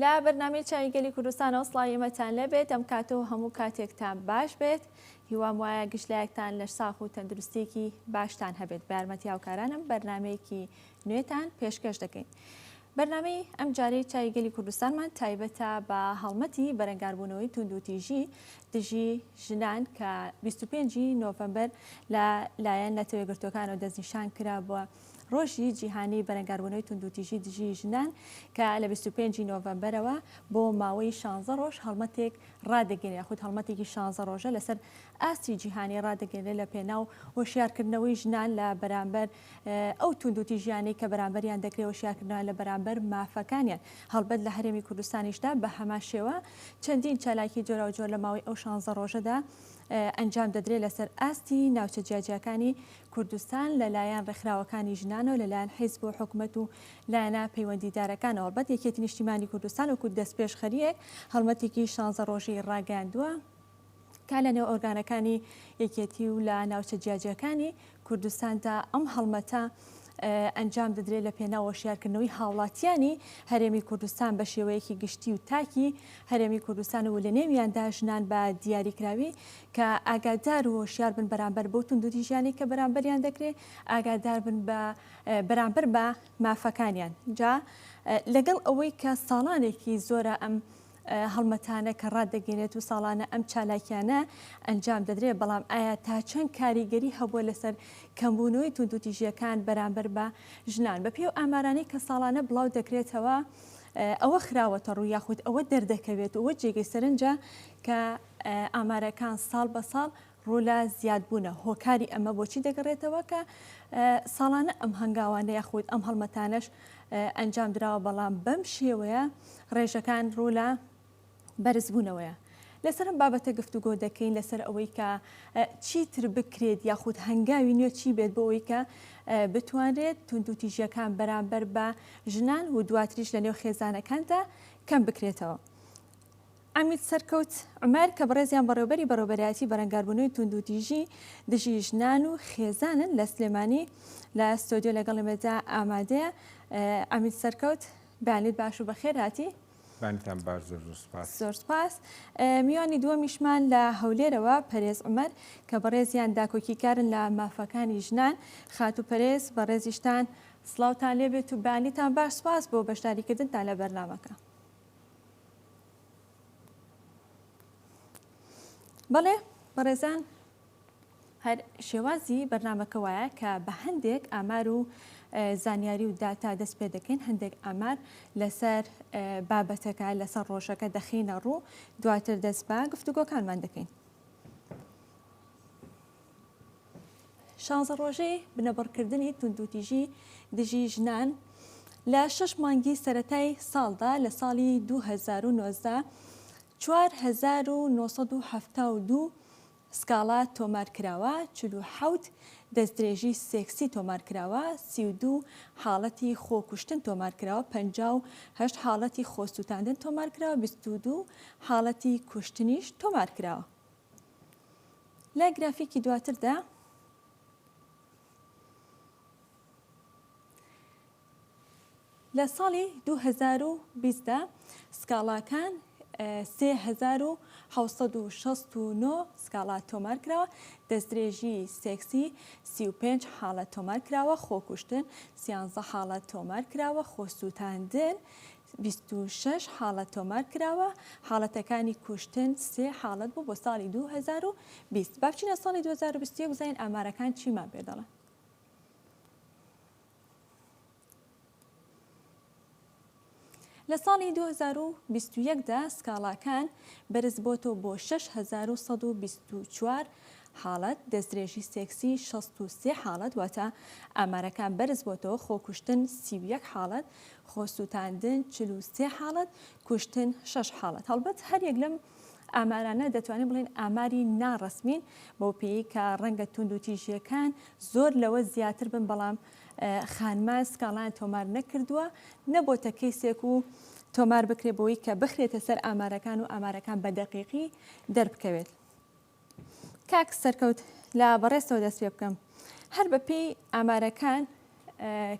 لا بەرنامەی چاویگەلی کوردستان ئەوسڵاوی ئێمەتان لەبێت ئەم کاتەوە هەموو کاتێکتان باش بێت هیوام وایە گشتلایەکتان لە ساخ و تەندروستێکی باشتان هەبێت بە یارمەتی هاوکارانم بەرنمەیەکی نوێتان پێشکەش دەکەین. بەرنامەی ئەم جارەی چاویگەلی کوردستانمان تایبەتە بە هەڵمەتی بەرەنگاربوونەوەی توندوتیژی دژی ژنان کە 25 نۆڤەمبەر لە لایەن نەتەوەیەگرتوەکانەوە دەستنیشان کرا بووە ڕۆژی جیهانی بەرەنگاربوونەوەی توندوتیژی دژی ژنان کە لە 25 نۆڤەمبەرەوە بۆ ماوەی 16 ڕۆژ هەڵمەتێک ڕادەگەێنێ خود هەڵمەتێکی 16 ڕۆژە لەسەر ئاستی جیهانی ڕادەگەێنێت لە پێناو هۆشیارکردنەوەی ژنان لە بەرامبەر ئەو توندوتیژیانی کە بەرامبەریان دەکرێت هۆشیارکردنەوە لە بەرامبەر مافەکانیان هەڵبەت لە هەرێمی کوردستانیشدا بە هەمان شێوە چەندین چالاکی جۆرا و جۆر لە ماوەی ئەو 16 ڕۆژەدا ئەنجام دەدرێت لەسەر ئاستی ناوچە جیاجیەکانی کوردستان لەلایەن ڕێکخراوەکانی ژنان و لەلایەن حیزب و حکوومەت و لایەنە پەیوەندیدارەکانەوە هەڵبەت یەکێتی نیشتیمانی کوردستان وەکو دەستپێشخەریەک هەڵمەتێکی 16 ڕۆژی ڕاگەاندووە کا لە نێو ئۆرگانەکانی یەکێتی و لە ناوچە جیاجیەکانی کوردستاندا ئەم هەڵمەتە ئەنجام دەدرێت لە پێناو هۆشیارکردنەوەی هاوڵاتیانی هەرێمی کوردستان بە شێوەیەکی گشتی و تاکی هەرێمی کوردستان و لە نێویاندا ژنان بە دیاریکراوی کە ئاگادار و هۆشیار بن بەرامبەر بۆ توندوتیژیانی کە بەرامبەریان دەکرێت ئاگادار بن بە بەرامبەر بە مافەکانیان جا لەگەڵ ئەوەی کە ساڵانێکی زۆرە ئەم هەڵمەتانە کە ڕاددەگەێنێت و ساڵانە ئەم چالاکیانە ئەنجام دەدرێت بەڵام ئایا تا چەند کاریگەری هەبووە لەسەر کەمبوونەوەی توندوتیژیەکان بەرامبەر بە ژنان بە پێی و ئامارانەی کە ساڵانە بڵاو دەکرێتەوە ئەوە خراوەتە ڕوو یاخود ئەوە دەردەکەوێت ئەوە جێگەی سەرنجە کە ئامارەکان ساڵ بە ساڵ ڕوو لە زیادبوونە هۆکاری ئەمە بۆچی دەگەڕێتەوە کە ساڵانە ئەم هەنگاوانە یاخود ئەم هەڵمەتانەش ئەنجام درراوە بەڵام بەم شێوەیە ڕێژەکان ڕوو لە بەرزبوونەوەیە لەسەر ئەم بابەتە گفتوگۆ دەکەین لەسەر ئەوەی کە چیتر بکرێت یاخود هەنگاوی نوێ چی بێت بۆ ئەوەی کە بتوانرێت توندوتیژیەکان بەرامبەر بە ژنان و دواتریش لە نێو خێزانەکاندا کەم بکرێتەوە. ئەمید سەرکەوت عومەر کە بەڕێزیان بەڕێوەبەری بەڕێوەبەرایەتی بەرەنگاربوونەوەی توندوتیژی دژی ژنان و خێزانن لە سلێمانی لە ستۆدیۆ لەگەڵ ئێمەدا ئامادەیە. ئەمید سەرکەوت بەیانیت باش و بەخێر هاتی. زۆر سپاس. میوانی دووەمیشمان لە هەولێرەوە پەرێز عومەر کە بەڕێزیان داکۆکیکارن لە مافەکانی ژنان خات و پەرێز بەڕێزیشتان سڵاوتان لێبێت و بەیانیتان باش سپاس بۆ بەشداریکردنتان لە بەرنامەکە. بەڵێ بەڕێزان هەر شێوازی بەرنامەکە وایە کە بە هەندێک ئامار و زانیاری و داتا دەست پێ دەکەین هەندێک ئامار لەسەر بابەتەکە لەسەر ڕۆژەکە دەخینە ڕوو دواتر دەست بە گفتوگۆکانمان دەکەین. 16 ڕۆژەی بنەبڕکردنی توندوتیژی دژی ژنان لە 6 مانگی سەرەتای ساڵدا لە ساڵی 2019 4972 سکاڵا تۆمارکراوە 47 دەستدرێژی سێکسی تۆمارکراوە 32 حاڵەتی خۆکوشتن تۆمارکراوە 58 حاڵەتی خۆسووتاندن تۆمارکراوە 22 حاڵەتی کوشتنیش تۆمارکراوە. لە گرافیکی دواتردا لە ساڵی 2020دا سکاڵاکان 3769 سکاڵا تۆمارکراوە دەستدرێژی سێکسی 35 حاڵەت تۆمارکراوە خۆکوشتن 13 حاڵەت تۆمارکراوە خۆسووتاندن 26 حاڵەت تۆمارکراوە حاڵەتەکانی کوشتن 3 حاڵەت بوو بۆ ساڵی 2020 با بچینە ساڵی 2021 بزانین ئامارەکان چیمان پێ دەڵێن. لە ساڵی 2021دا سکاڵاکان بەرز بۆتەوە بۆ 6124 حاڵەت دەستدرێژی سێکسی 63 حاڵەت واتە ئامارەکان بەرز بۆتەوە خۆکوشتن 31 حاڵەت خۆسووتاندن 43 حاڵەت کوشتن 6 حاڵەت. هەڵبەت هەریەک لەم ئامارانە دەتوانین بڵێن ئاماری ناڕەسمین بۆ پێی کە ڕەنگە توندوتیژیەکان زۆر لەوە زیاتر بن بەڵام خانمان سکاڵان تۆمار نەکردووە نەبۆتە کەیسێک و تۆمار بکرێت بۆی کە بخرێتە سەر ئامارەکان و ئامارەکان بە دەقیقی دەربکەوێت. کاک سەرکەوت لە بەڕێستەوە دەست پێ بکەم هەر بە پێی ئامارەکان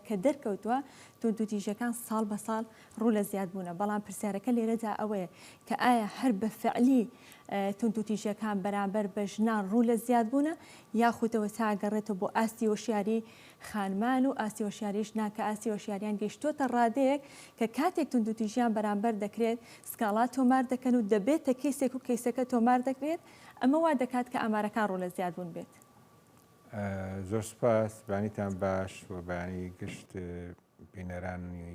کە دەرکەوتووە توندوتیژەکان ساڵ بە ساڵ ڕوو لە زیادبوونە بەڵام پرسیارەکە لێرەدا ئەوەیە کە ئایا هەر بە فعلی توندوتیژەکان بەرامبەر بە ژنان ڕوو لە زیادبوونە یاخودەوە تاگەڕێتەوە بۆ ئاستی هۆشیاری خانمان و ئاستی هۆشیاری ژنان کە ئاستی هۆشیاریان گەیشتوتە ڕادەیەک کە کاتێک توندوتیژیان بەرامبەر دەکرێت سکاڵات تۆمار دەکەن و دەبێتە کەیسێک و کەیسەکە تۆمار دەکرێت ئەمە وا دەکات کە ئامارەکان ڕوو لە زیادبوون بێت. زۆر سپاس بانیتان باش و بەیانی گشت بینەرانی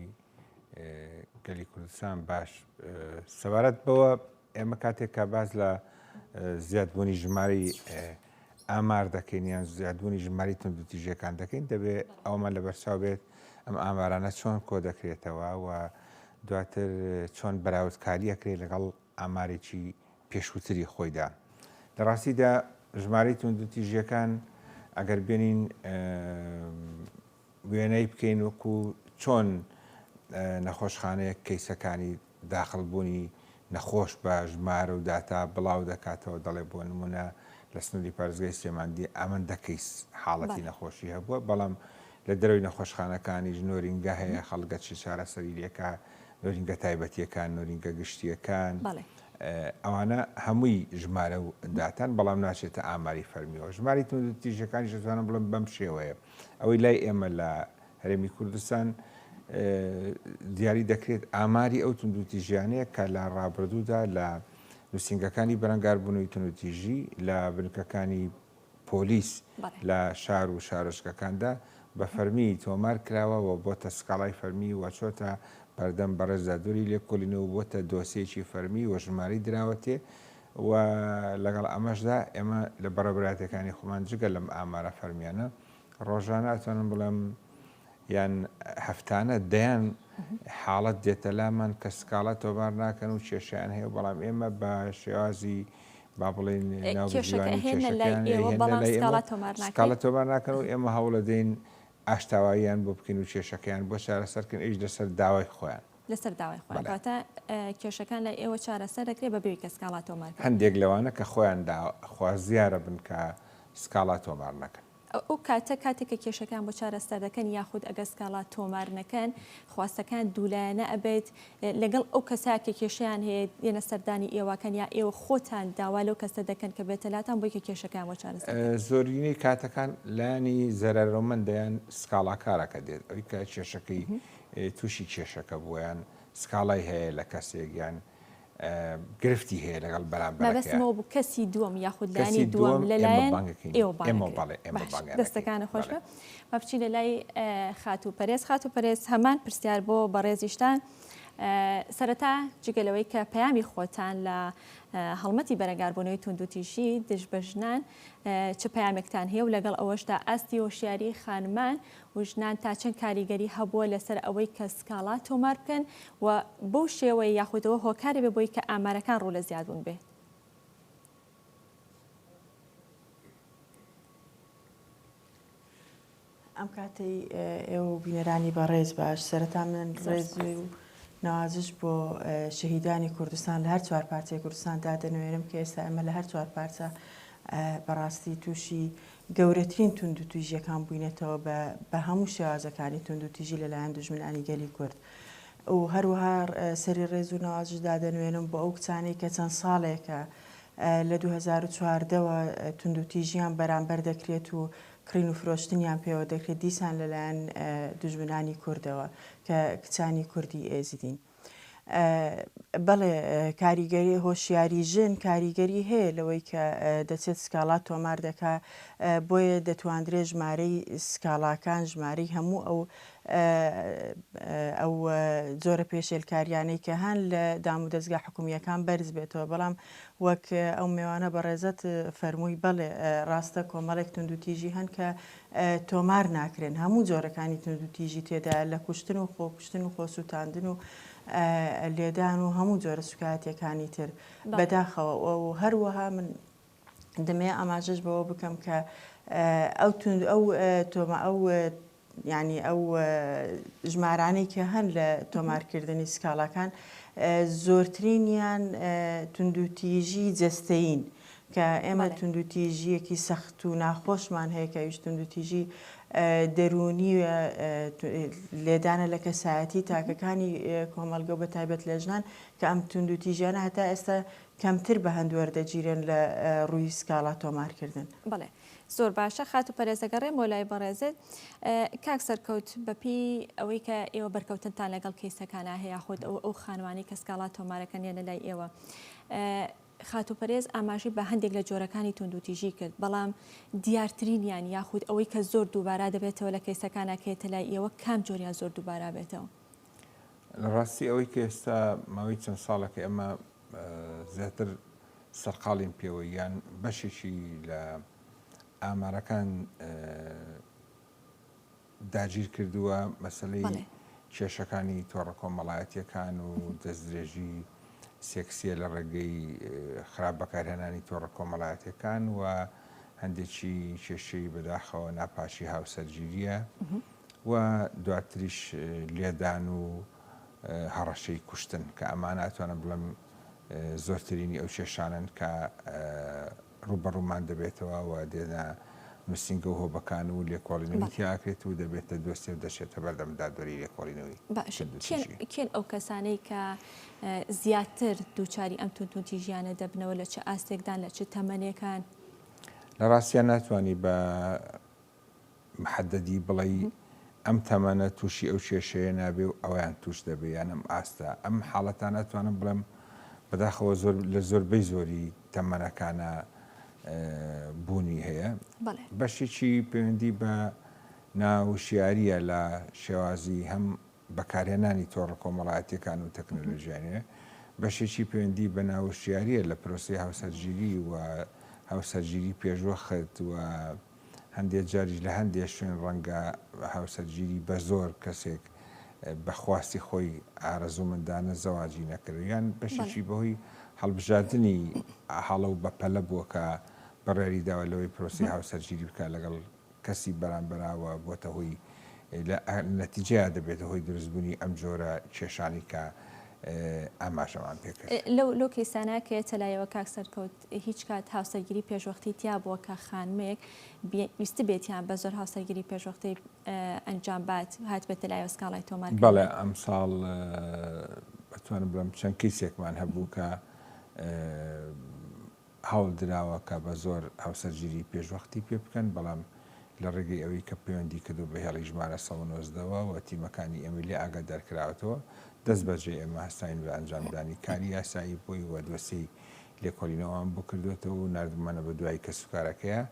گەلی کوردستان باش سەبارەت بەوە ئێمە کاتێک کە باز لە زیادبوونی ژماری ئامار دەکەین یان زیادبوونی ژماری توندوتیژەکان دەکەین دەبێت ئەومان لە بەرچاو بێت ئەم ئامارانە چۆن کۆ دەکرێتەوە و دواتر چۆن بەراوردکاری ئەکرێت لەگەڵ ئامارێکی پێشووتری خۆیدا. لە ڕاستیدا ژماری توندوتیژیەکان ئەگەر بێنین وێنەی بکەین وەکو چۆن نەخۆشخانەیە کەیسەکانی داخڵبوونی نەخۆش بە ژمارە و داتا بڵاو دەکاتەوە دەڵێ بۆ نمونە لە سنووری پارێزگای سلێماندی ئەمەندە کەیس حاڵەتی نەخۆشی هەبووە بەڵام لە دەروی نەخۆشخانەکانی نۆرینگە هەیە خەڵگە چی چارەسەری لێکە نۆرینگە تایبەتیەکان نۆرینگە گشتیەکان ئەوانە هەمووی ژمارە و داتان بەڵام ناچێتە ئاماری فەرمیەوە ژماری توندوتیژەکانی دەتوانم بڵم بەم شێوەیە ئەوەی لای ئێمە لە هەرێمی کوردستان دیاری دەکرێت ئاماری ئەو توندوتیژیانەیە کە لە ڕابردوودا لە نووسنگەکانی بەرەنگاربوونەوەی توندوتیژی لە بنکەکانی پۆلیس لە شار و شارۆچکەکاندا بە فەرمی تۆمار کراوە و بۆتە سکاڵای فەرمی و چۆتە بەردەم بەڕێزدا دووری لێکۆلینەوە بۆتە دۆسێکی فەرمی و ژماری دراوەتێ و لەگەڵ ئەمەشدا ئێمە لە بەڕێبراتەکانی خۆمان جگە لەم ئامارە فەرمیانە ڕۆژانە ئەتوانم بڵێم یان هەفتانە دەیان حاڵەت دێتە لامان کە سکاڵە تۆمار ناکەن و کێشیان هەیە بەڵام ئێمە بە شێوازی با بڵێن ناوجیوانی سکاڵە تۆمار ناکەن و ئێمە هەوڵە دەین ئاشتاواییان بۆ بکەین و کێشەکەیان بۆ چارەسەرکردن ئیش لەسەر داوای خۆیان لەسەر داوای خۆیان کاتە کێشەکان لە ئێوە چارەسەر دەکرێت بە بێوی کە سکاڵا تۆمار هەندێک لەوانە کە خۆیان خوازیارە بن کە سکاڵا تۆمار نەکەن ئەو کاتە کاتێککە کێشەکان بۆ چارەسەر دەکەن یاخود ئەگە سکاڵا تۆمار نەکەن خواستەکان دوولایەنە ئەبێت لەگەڵ ئەو کەساکە کێشیان هەیە دێنە سەردانی ئێوەکەن یا ئێوە خۆتان داوا لەو کەسە دەکەن کە بێتەلاتان بۆی کە کێشەکان بۆ چارەسەر زۆرینەی کاتەکان لایانی زەرەرۆمەندیان سکاڵاکارەکە دێت ئەوی کە کێشەکەی تووشی کێشەکە بوویان سکاڵای هەیە لە کەسێکیان گرفتی هەیە لەگەڵ بەرامبەرەوە بوو کەسی دووەم یاخود لانی دووەم لەلایەن دەستەکانە خۆش بە بچی لە لای خاتوو پەرێز هەمان پرسیار بۆ بەڕێزیشتان سەرەتا جگەلەوەی کە پەیامی خۆتان لە هەڵمەتی بەرەنگاربوونەوەی توندوتیژی دژ بە ژنان چ پەیامێکتان هەیە و لەگەڵ ئەوەشدا ئاستی هۆشیاری خانمان و ژنان تا چەند کاریگەری هەبووە لەسەر ئەوەی کە سکاڵا تۆمار بکەن و بەو شێوەیە یاخودەوە هۆکاری بێ بۆی کە ئامارەکان ڕوو لە زیادبوون بێت. ئەم کاتەی ئێوە بینەرانی بەڕێز باش سەرەتا من ڕێز و نوازش بۆ شەهیدانی کوردستان لە هەر چوار پارچەی کوردستاندا دەنوێنم کە ئێستا ئەمە لە هەر چوار پارچە بەڕاستی تووشی گەورەترین توندوتیژیەکان بووینێتەوە بە هەموو شێوازەکانی توندوتیژی لەلایەن دوژمنانی گەلی کورد و هەروەها سەری ڕێز و نەوازشدا دەنوێنم بۆ ئەو کچانەی کە چەند ساڵێکە لە 2014ەوە توندوتیژیان بەرامبەر دەکرێت و کڕین و فرۆشتنیان پێوە دەکرێت دیسان لەلایەن دوژمنانی کوردەوە کە کچانی کوردی ئێزیدین. بەڵێ کاریگەری هۆشیاری ژن کاریگەری هەیە لەوەی کە دەچێت سکاڵات تۆمار دەکا بۆیە دەتواندرێت ژمارەی سکاڵاکان ژمارەی هەموو ئەو زۆرە پێشێلکاریانەی کە هەن لە دام و دەستگا حکومیەکان بەرز بێتەوە بەڵام وەک ئەو میوانە بەڕێزت فەرمووی بەڵێ ڕاستە کۆمەڵێک توندوتیژی هەن کە تۆمار ناکرێن هەموو جۆرەکانی توندوتیژی تێدا لە کوشتن و خۆکوشتن و خۆسووتاندن و لێدان و هەموو جۆرە سوکاتیەکانی تر بەداخەوە و هەروەها من دەمەیە ئاماژەش بەوە بکەم کە ئەو ینی ئەو ژمارانەی کە هەن لە تۆمارکردنی سکاڵاکان زۆرترینیان توندوتیژی جەستەیین کە ئێمە توندوتیژیەکی سەخت و ناخۆشمان هەیە کە توندوتیژی دەرونی لێدانە لە کەسایەتی تاکەکانی کۆمەلگە و بە تایبەت لە ژنان کە ئەم توندوتیژیانە هەتا ئێستا کەمتر بە هەندوەردەگیرن لە ڕووی سکاڵا تۆمارکردن. بڵێ زۆر باشە خات و پەرێزەگەڕێ مۆلای بەڕێزت کاک سەرکەوت بەپی ئەوەی کە ئێوە بەرکەوتنتان لەگەڵ کەیسەکانە هەیە خۆت ئەو خانوانی کە سکاڵا تۆمارەکەن یە لەلای ئێوە خات و پەرێز ئاماژی بە هەندێک لە جۆرەکانی توندوتیژی کرد بەڵام دیارترینیان یاخود ئەوەی کە زۆر دووبارە دەبێتەوە لە کەیسەکانە کێتە لای ئێوە کام جۆریان زۆر دووبارە بێتەوە لە ڕاستی ئەوەی کە ئێستا ماوەی چەند ساڵەکە ئەمە زیاتر سەرقاڵین پێوە یان بەشێکی لە ئامارەکان داگیر کردووە مەسلەی کێشەکانی تۆڕە کۆمەڵایەتیەکان و دەستدرێژی سێکسیە لە ڕێگەی خراپ بەکارهێنانی تۆڕە کۆمەڵایەتیەکان و هەندێکی کێشەی بەداخەوە ناپاشی هاوسەرگیریە و دواتریش لێدان و هەڕەشەی کوشتن کە ئەمان ناتوانم بڵم زۆرترینی ئەو کێشانن کە ڕوبەڕوومان دەبێتەوە و دێنە نووسنگە و هۆبەکان و لێکۆڵینەوەی تیاکرێت و دەبێتە دۆستی و دەچێتە بەردەم دادوەری لێکۆڵینەوەی. کێن ئەو کەسانەی کە زیاتر دووچاری ئەم توندوتیژیانە دەبنەوە لە چه ئاستێکدان لە چه تەمەنێکان؟ لە ڕاستیان ناتوانانی بە محەدەدی بڵێ ئەم تەمەنە تووشی ئەو کێشەیە نابێ و ئەویان توش دەبێ یان ئەم ئاستا ئەم حاڵەتان ناتوانم بڵێم بەداخەوە لە زۆربەی زۆری تەمەنەکانە بوونی هەیە بەشێکی پەیوەندی بە ناوشیاریە لە شێوازی هەم بەکارهێنانی تۆڕە کۆمەڵایەتیەکان و تەکنۆلۆژیانێ بەشێکی پەیوەندی بە ناوشیاریە لە پرۆسی هاوسەرگیری و هاوسەرگیری پێشوەخت و هەندێک جاری لە هەندێک شوێن ڕەنگە هاوسەرگیری بە زۆر کەسێک بەخواستی خۆی ئارەزوومەندانە زەواجی نەکرد یان بەشێکی بەهۆی هەڵبژاردننی هەڵە و بەپەلە بووە کە بەڕێری داوە لەوەی پرۆسی هاوسەرگیری بکە لەگەڵ کەسی بەرامبەراوە بۆتە هۆی نەتیجەیە دەبێتە هۆی دروستبوونی ئەم جۆرە کێشانی کە ئاماژەمان پێکرد. لەو کەیسانە کە تەلایەوە کاک سەرکەوت هیچ کات هاوسەرگیری پێشوەختی تیا بووە کە خانمێک ویستی بێتیان بە زۆر هاوسەرگیری پێشوەختی ئەنجام بات هات بێتە لایەوە سکاڵای تۆمار. بەڵێ ئەم ساڵ بەتوانم بڵم چەند کەیسێکمان هەبوو کە هەوڵ دراوە کە بە زۆر هاوسەرگیری پێشوەختی پێ بکەن بەڵام لە ڕێگەی ئەوەی کە پەیوەندی کردو بە هێڵی ژمارە 190ەوە و تیمەکانی ئەمە لێ ئاگا دەرکراوەتەوە دەست بەجێ ئێمە هەستاین بە ئەنجامدانی کاری یاسایی بۆی وە دۆسی لێکۆڵینەوەوان بۆ کردوێتەوە و نردمانە بە دوای کە سوکارەکەیە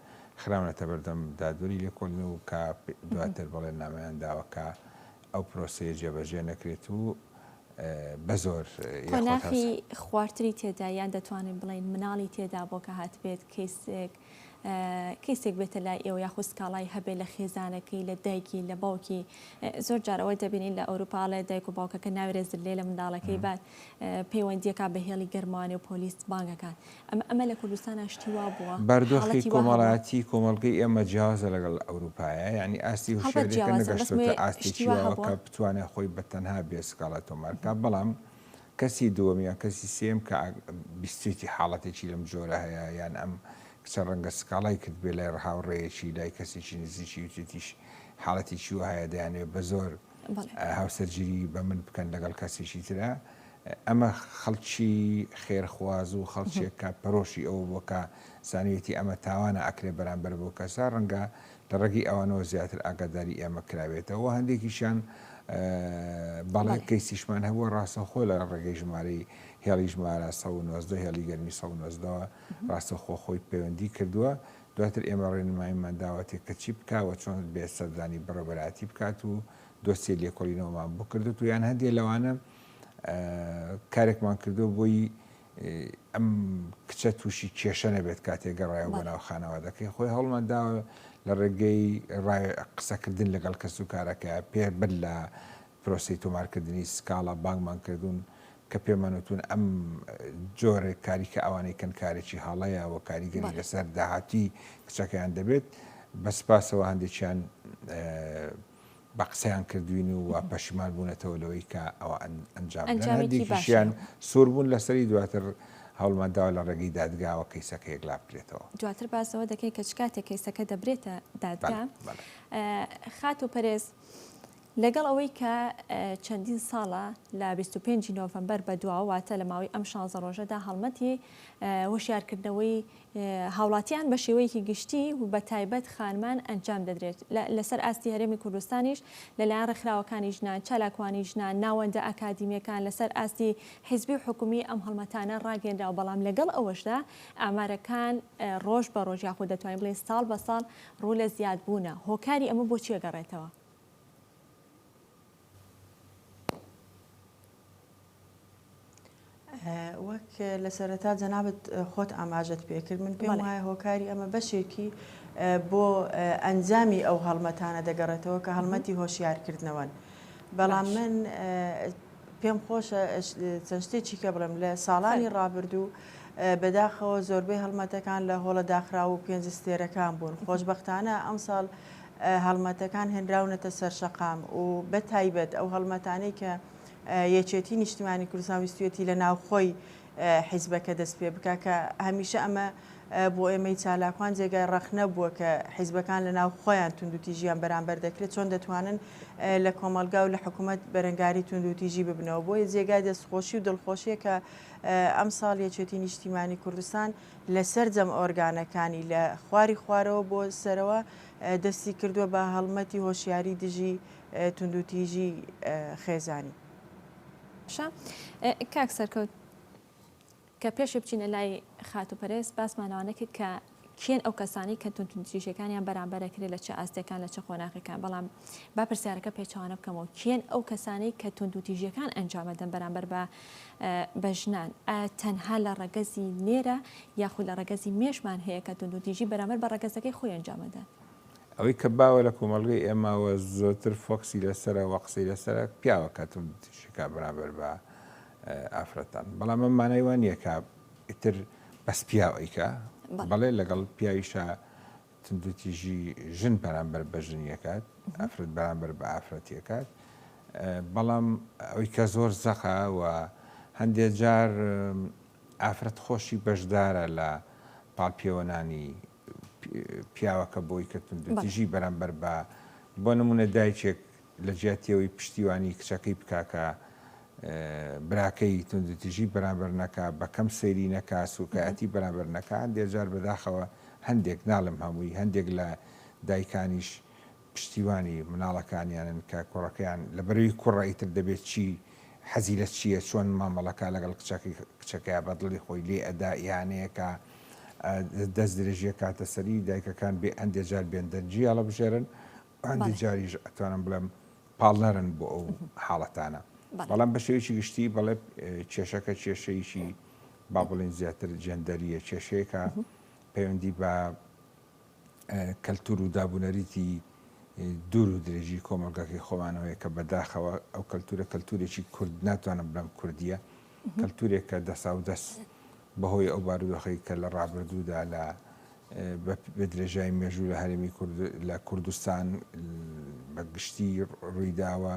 خراونەتە بەردەم دادوەری لێکۆڵینەوە کە دواتر بەڵێ نامەیان داوەکە ئەو پرۆسەیە جێبەجێ نەکرێت و بە زۆر قۆناغی خواردنی تێدا یان دەتوانین بڵین مناڵی تێدا بۆ کە هات بێت کەیسێک بێتە لای ئێوە یاخود سکاڵای هەبێ لە خێزانەکەی لە دایکی لە باوکی زۆر جارەوەی دەبینین لە ئەوروپاڵێ دایک و باوکەکە ناوێرێزر لێ لە منداڵەکەی بعد پەیوەندیەکە بە هێڵی گەرمانێ و پۆلیس بانگەکان ئەمە لە کوردستان شتیوا بووە بەردۆخی کۆمەڵایەتی کۆمەڵگەی ئێمە جیاوازە لەگەڵ ئەوروپایە ینی ئاستی هوشێریەکە نەگەشتوتە ئاستێکیەوە کە بتوانێت خۆی بەتەنها بێ سکاڵا تۆمارکە بەڵام کەسی دووەمیان کەسی سێم کە بیستێتی حاڵەتێکی لەم جۆرە هەیە یان ئەم کچە ڕەنگە سکاڵای کرد بێ لای ڕهاوڕێیەکی لای کەسێکی نزیکی وتێتیش حاڵەتێکی وە هەیە دەیانێت بە زۆر هاوسەرگیری بە من بکەن لەگەڵ کەسێکی ترە ئەمە خەڵکی خێرخواز و خەڵکێکە پەرۆشی ئەوە بۆکە زانوێتی ئەمە تاوانە ئەکرێ بەرامبەر بۆ کەسا ڕەنگە لە ڕێگەی ئەوانەوە زیاتر ئاگاداری ئێمە کراوێتەوە هەندێکیشان باڵای کەیسیشمان هەبووە ڕاستەخۆ لە ڕێگەی ژمارەی هێڵی ژمارە 190 هێڵی گەرمی 190ەوە ڕاستەخۆ خۆی پەیوەندی کردووە دواتر ئێمە ڕێنماییمان داوەتێک کە چی بکەوە چۆن بێ سەردانی بەڕێوەبەراتی بکات و دۆسیە لێکۆڵینەوەمان بۆ کردوت و یان هەندێک لەوانە کارێکمان کردو بۆی ئەم کچە تووشی کێشە نەبێت کاتێک گەڕایەوە بۆ ناو خانەوادەکەی خۆی هەوڵمان داوە لە ڕێگەی قسەکردن لەگەڵ کەس و کارەکە پێ بن لە پرۆسی تۆمارکردنی سکاڵا بانگمان کردوون کە پێمانوتون ئەم جۆرە کاری کە ئەوانەی کەن کارێکی هەڵەیە و کاریگەری لەسەر داهاتی کچەکەیان دەبێت بە سپاسەوە هەندێکیان بە قسەیان کردوین و پەشیمان بوونەتەوە لەوەی کە ئەوە ئەنجام هەندێکیشیان سوور بوون لەسەری دواتر هەوڵمەنداوە لە ڕێگەی دادگاوە کەیسەکەیەک لا بکرێتەوە. دواتر باسەوە دەکەی کە چ کاتێک کەیسەکە دەبرێتە دادگا. خاتو پەرێز لەگەڵ ئەوەی کە چەندین ساڵە لە 25 نۆڤەمبەر بەدواواتە لە ماوەی ئەم 16 ڕۆژەدا هەڵمەتی وەشیارکردنەوەی هاوڵاتیان بە شێوەیەکی گشتی و بە تایبەت خانمان ئەنجام دەدرێت لەسەر ئاستی هەرێمی کوردستانیش لەلایەن ڕێکخراوەکانی ژنان، چالاکوانی ژنان، ناوەندە ئەکادیمیەکان لەسەر ئاستی حیزبی و حکومی ئەم هەڵمەتانە ڕاگەێنراوە. بەڵام لەگەڵ ئەوەشدا ئامارەکان ڕۆژ بە ڕۆژ یاخود دەتوانین بڵێن ساڵ بە ساڵ ڕوو لە زیادبوونە. هۆکاری ئەمە بۆ چیە گەڕێتەوە؟ وەک لە سەرەتا جەنابەت خۆت ئاماژەت پێکرد من پێم وایە هۆکاری ئەمە بەشێکی بۆ ئەنجامی ئەو هەڵمەتانە دەگەڕێتەوە کە هەڵمەتی هۆشیارکردنەوەن. بەڵام من پێم خۆشە چەند شتێکی کە بڵێم لە ساڵانی ڕابردوو بەداخەوە زۆربەی هەڵمەتەکان لە هۆڵە داخراو و پێنج ستێرەکان بوون. خۆشبەختانە ئەم ساڵ هەڵمەتەکان هێنراونەتە سەر شەقام و بە تایبەت ئەو هەڵمەتانەی کە یەکێتی نیشتیمانی کوردستان ویستوێتی لە ناوخۆی حیزبەکە دەست پێ بکە کە هەمیشە ئەمە بۆ ئێمەی چالاکوان جێگای ڕەخنە بووە کە حیزبەکان لە ناو خۆیان توندوتیژیان بەرامبەر دەکرێت چۆن دەتوانن لە کۆمەلگا و لە حکوومەت بەرەنگاری توندوتیژی ببنەوە. بۆیە جێگای دەستخۆشی و دڵخۆشیە کە ئەم ساڵ یەکێتی نیشتیمانی کوردستان لەسەر جەم ئۆرگانەکانی لە خواری خوارەوە بۆ سەرەوە دەستی کردووە بە هەڵمەتی هۆشیاری دژی توندوتیژی خێزانی. کاک سەرکەوت کە پێش بچینە لای خاتو پەرێز باسمانەوانە کرد کە کێن ئەو کەسانی کە توندوتیژیەکانیان بەرامبەرەکرێت لە چه ئاستەکان لە چه خۆناغیەکان. بەڵام با پرسیارەکە پێچوانە بکەمەوە کێن ئەو کەسانی کە توندوتیژیەکان ئەنجامەدەن بەرامبەر بە ژنان تەنها لە ڕەگەزی نێرە یاخود لە ڕەگەزی مێشمان هەیە کە توندوتیژی بەرامبەر بە ڕەگەزەکەی خۆی ئەنجامەدەن. ئەوەی کە باوە لە کۆمەڵگەی ئێماوە زۆرتر فۆکسی لەسرە و قسەی لەسرە پیاوە کە توندوتیژیەکە بەرامبەر بە ئافرەتان. بەڵام ئەم مانای وان نییە کە ئیتر بەس پیاوەیکە بەڵێ لەگەڵ پیاویشە توندوتیژی ژن بەرامبەر بە ژنیەکات ئافرەت بەرامبەر بە ئافرەتیەکات. بەڵام ئەوەی کە زۆر زەخە و هەندێک جار ئافرەت خۆشی بەشدارە لە پاڵپێوەنانی پیاوەکە بۆی کە توندوتیژی بەرامبەر بۆ نمونە دایکێک لە جیاتیەوەی پشتیوانی کچەکەی بکاکە براکەی توندوتیژی بەرامبەر نەکا بەکەم سەیری نەکا سوکایەتی بەرامبەر نەکا هەندێک جار بەداخەوە هەندێک ناڵم هەمووی هەندێک لە دایکانیش پشتیوانی مناڵەکانیانن کە کوڕەکەیان لە بەروی کوڕیتر دەبێت چی حەزی لە چییە چۆن مامەڵەکە لەگەڵ کچەکەی بەدڵی خۆی لێ ئەدا یانەیەکە دەست درێژیە کاتە سەری دایکەکان بێ هەندێک جار بێندەرجی هەڵە بژێرن هەندێک جاریش ئەتوانم بڵێم پاڵنەرن بۆ ئەو حاڵەتانە. بەڵام بە شێوەیەکی گشتی بەڵێ کێشەکە کێشەیەکی با بڵێن زیاتر جێندەریە کێشەیەکە پەیوەندی بە کەلتور و دابوونەریتی دوور و درێژی کۆمەلگاکەی خۆمانەوەی کە بەداخەوە ئەو کەلتورە کەلتورێکی کورد ناتوانم بڵێم کوردیە کەلتورێک کە دەسا و دەست بەهۆی ئەو بارودۆخەی کە لە ڕابردوودا لە بە درێژای مێژوو لە هەرێمی لە کوردستان بە گشتی ڕوویداوە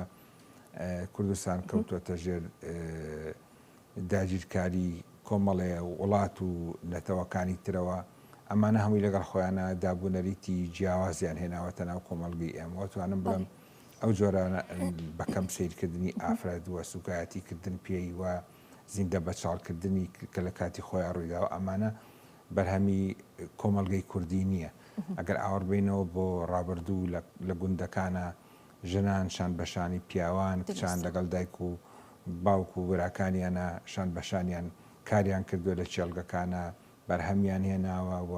کوردستان کەوتوەتە ژێر داگیرکاری کۆمەڵەیە وڵات و نەتەوەکانی ترەوە ئەمانە هەمووی لەگەڵ خۆیانە دابوونەریتی جیاوازیان هێناوەتە ناو کۆمەڵگەی ئێمە توانم بڵم ئەو جۆرانە بەکەم سیرکردنی ئافرەت وە سوکایەتیکردن پێی وە زیندە بەچاڵکردنی کە لە کاتی خۆیان ڕوویداوە ئەمانە بەرهەمی کۆمەڵگەی کوردی نییە. ئەگەر ئاوەڕبینەوە بۆ ڕابردوو لە گوندەکانە ژنان شان بەشانی پیاوان کچان لەگەڵ دایک و باوک و وراکانیانە شان بەشانیان کاریان کردووە لە چێلگەکانە بەرهەمیان هێناوە و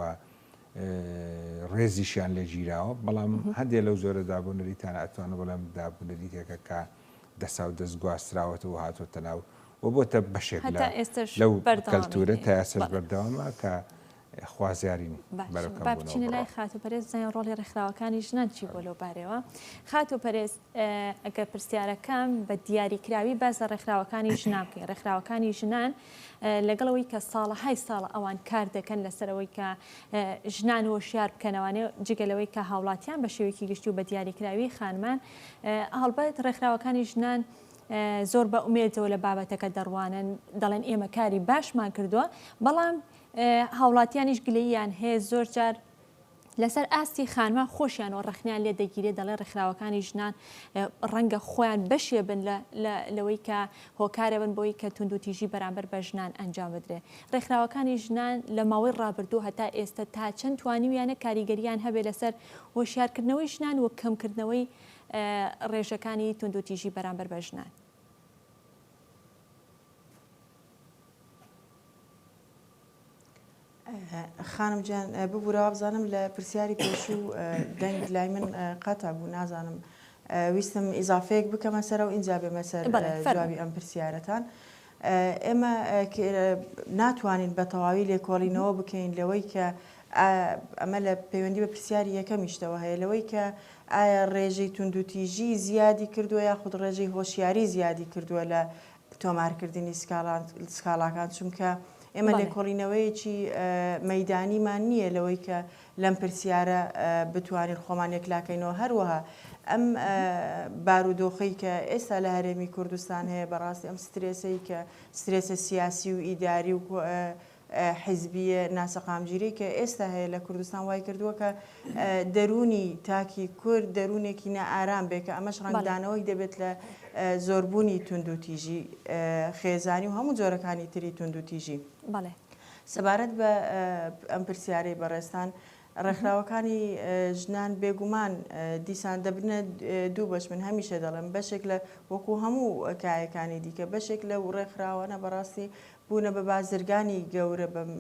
ڕێزیشیان لێ گیراوە. بەڵام هەندێک لەو زۆرە دابوونەریتانە ئەتوانە بەڵام دابوونەریتێکە کە دەسا و دەست گواستراوەتە و هاتوۆتە ناو و بۆتە بەشێک لەو کەلتورە تا ئێستش بەردەوامە کە خوازیارین با بچینە لای خاتو پەرێز بزانین ڕۆڵی ڕێکخراوەکانی ژنان چی بۆ لەو بارەوە. خاتو پەرێز ئەگەر پرسیارەکەم بە دیاریکراوی باز لە ڕێکخراوەکانی ژنان بکەین. ڕێکخراوەکانی ژنان لەگەڵەوەی کە ساڵەهای ساڵە ئەوان کار دەکەن لەسەرەوەی کە ژنان وەشیار بکەنەوانێ جگەلەوەی کە هاوڵاتیان بە شێوەیەکی گشتی و بە دیاریکراوی خانمان هەڵبەت ڕێکخراوەکانی ژنان زۆر بە ئومێدەوە لە بابەتەکە دەڕوانن دەڵێن ئێمە کاری باشمان کردووە بەڵام هاوڵاتیانیش گلەییان هەیە زۆر جار لەسەر ئاستی خانمان خۆشیان و ڕخنیان لێ دەگیرێت دەڵێ ڕێکخراوەکانی ژنان ڕەنگە خۆیان بەشێ بن لەوەی کە هۆکارە بن بۆی کە توندوتیژی بەرامبەر بە ژنان ئەنجام بدرێ. ڕێکخراوەکانی ژنان لە ماوەی ڕابردوو هەتا ئێستا تا چەند توانیویانە کاریگەریان هەبێ لەسەر هۆشیارکردنەوەی ژنان و کەمکردنەوەی ڕێژەکانی توندوتیژی بەرامبەر بە ژنان. خانم جان ببوورەوە بزانم لە پرسیاری پێشوو دەنگ لای من قەتە بوو نازانم ویستم ئیزافەیەک بکەمە سەر و ئینجا بێمە سەر جوابی ئەم پرسیارەتان. ئێمە ناتوانین بە تەواوی لێکۆڵینەوە بکەین لەوەی کە ئەمە لە پەیوەندی بە پرسیاری یەکەمیشتەوە هەیە لەوەی کە ئایا ڕێژەی توندوتیژی زیادی کردووە یاخود ڕێژەی هۆشیاری زیادی کردووە لە تۆمارکردنی سکاڵاکان چونکە ئێمە لێکۆڵینەوەیەکی مەیدانیمان نییە لەوەی کە لەم پرسیارە بتوانین خۆمان یەکلاکەینەوە هەروەها ئەم بارودۆخەی کە ئێستا لە هەرێمی کوردستان هەیە بەڕاستی ئەم سترێسەی کە سترێسە سیاسی و ئیداری و حیزبیە ناسەقامگیری کە ئێستا هەیە لە کوردستان وای کردووە کە دەرونی تاکی کورد دەرونێکی نەئارام بێ کە ئەمەش ڕنگدانەوەی دەبێت لە زۆربوونی توندوتیژی خێزانی و هەموو جۆرەکانی تری توندوتیژی. سەبارەت بە ئەم پرسیارەی بەڕێستان ڕێکخراوەکانی ژنان بێگومان دیسان دەبنە دوو بەش من هەمیشە دەڵێم بەشێک لە وەکو هەموو کایەکانی دیکە بەشێک لە ڕێکخراوانە بەڕاستی بوونە بە بازرگانی گەورە بەم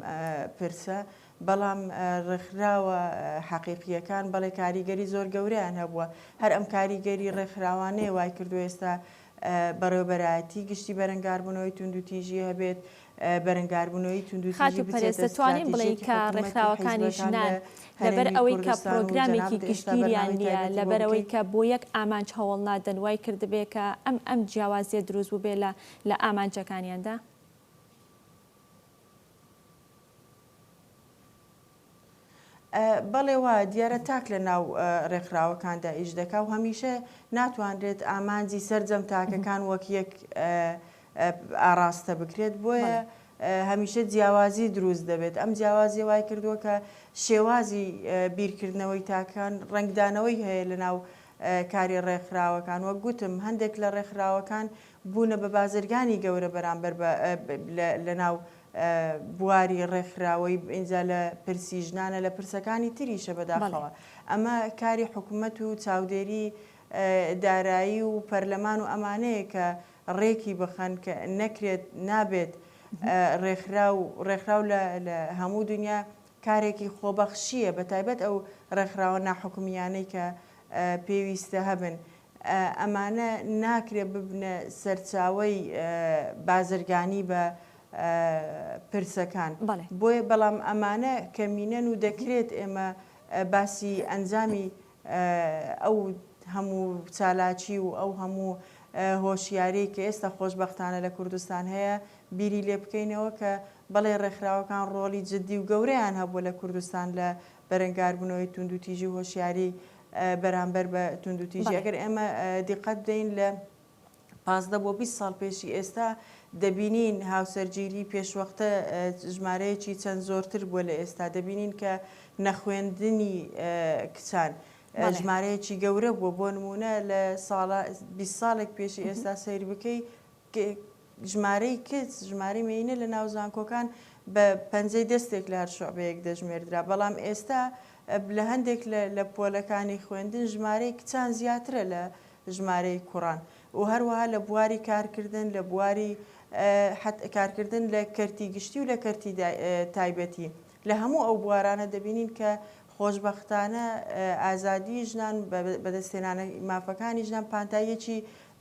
پرسە بەڵام ڕێکخراوە حەقیقیەکان بەڵێ کاریگەری زۆر گەورەیان هەبووە هەر ئەم کاریگەری ڕێکخراوانەیە وای کردو ئێستا بەڕێوەبەرایەتی گشتی بەرەنگاربوونەوەی توندوتیژی هەبێت بەرەنگاربوونەوەی توندوتیژی دەتوانین بڵێن کە ڕێکخراوەکانی ژنان لەبەر ئەوەی کە پرۆگرامێکی گشتگیریان نییە لەبەرەوەی کە بۆ یەک ئامانج هەوڵ نادەن وای کردبێ کە ئەم جیاوازیە دروست بوو بێ لە ئامانجەکانیاندا. بەڵێ وە دیارە تاک لە ناو ڕێکخراوەکاندا ئیش دەکا و هەمیشە ناتوانرێت ئامانجی سەرجەم تاکەکان وەک یەک ئاراستە بکرێت بۆیە هەمیشە جیاوازی دروست دەبێت. ئەم جیاوازی وای کردووە کە شێوازی بیرکردنەوەی تاکان ڕنگدانەوەی هەیە لە ناو کاری ڕێکخراوەکان وەک گوتم هەندێک لە ڕێکخراوەکان بوونە بە بازرگانی گەورە بەرامبەر لە ناو بواری ڕێکخراوەی ئینجا لە پرسی ژنانە لە پرسەکانی تریشە بەداخەوە. ئەمە کاری حکوومەت و چاودێری دارایی و پەرلەمان و ئەمانەیە کە ڕێکی بخەن کە نەکرێت نابێت ڕێکخراو لە هەموو دنیا کارێکی خۆبەخشیە بە تایبەت ئەو ڕێکخراوە ناحکومیانەی کە پێویستە هەبن ئەمانە ناکرێت ببنە سەرچاوەی بازرگانی بە پرسەکان بۆیە بەڵام ئەمانە کەمینەن و دەکرێت ئێمە باسی ئەنجامی ئەو هەموو چالاکی و ئەو هەموو هۆشیاری کە ئێستا خۆشبەختانە لە کوردستان هەیە بیری لێ بکەینەوە کە بەڵێ ڕێکخراوەکان ڕۆڵی جددی و گەورەیان هەبووە لە کوردستان لە بەرەنگاربوونەوەی توندوتیژی و هۆشیاری بەرامبەر بە توندوتیژی. ئەگەر ئێمە دیقەت بدەین لە 15 بۆ 20 ساڵ پێشی ئێستا دەبینین هاوسەرگیری پێشوەختە ژمارەیەکی چەند زۆرتر بووە لە ئێستا دەبینین کە نەخوێندنی کچان ژمارەیەکی گەورە بووە بۆ نمونە لە 20 ساڵێک پێشی ئێستا سیر بکەی ژمارەی کچ ژمارەی مینە لە ناو زانکۆکان بە پەنجەی دەستێک لە هەر شعبەیەک دەژمێردرا بەڵام ئێستا لە هەندێک لە پۆلەکانی خوێندن ژمارەی کچان زیاترە لە ژمارەی کوڕان و هەروەها لە بواری کارکردن لە بواری کارکردن لە کەرتی گشتی و لە کەرتی تایبەتی لە هەموو ئەو بوارانە دەبینین کە خۆشبەختانە ئازادی ژنان بەدەستێنانە مافەکانی ژنان پانتاییەکی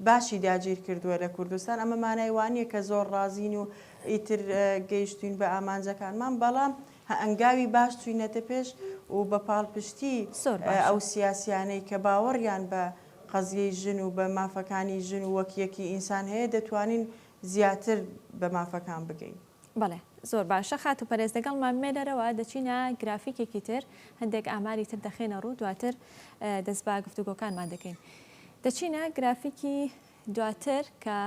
باشی داگیر کردووە لە کوردستان ئەمە مانای وانییە کە زۆر ڕازین و ئیتر گەیشتوین بە ئامانجەکانمان بەڵام ئەنگاوی باش چوینەتە پێش و بە پاڵپشتی ئەو سیاسیانەی کە باوەڕیان بە قەزیەی ژن و بە مافەکانی ژن و وەکیەکی ئینسان هەیە دەتوانین زیاتر بە مافەکان بگەین. بەڵێ زۆر باشە خات و پەرێز لەگەڵمان مێدەرەوە دەچینە گرافیکێکی تر هەندێک ئاماری تر دەخێنە ڕوو دواتر دەست بە گفتوگۆکانمان دەکەین. دەچینە گرافیکی دواتر کە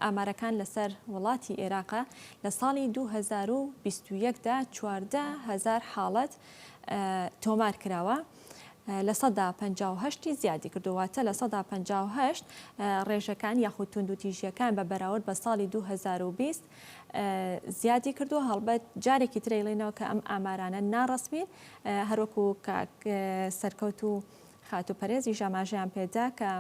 ئامارەکان لەسەر وڵاتی عێراقا لە ساڵی 2021دا 14,000 حاڵەت تۆمار کراوە لە 158 زیادی کردوواتە لە 158 ڕێژەکان یاخود توندوتیژیەکان بە بەراورد بە ساڵی 2020 زیادی کردو هەڵبەت جارێکی ترەیڵێنەوە کە ئەم ئامارانە ناڕەسمین هەروەکو سەرکەوت و خاتوپەرێزی ژەماژەیان پێدا کە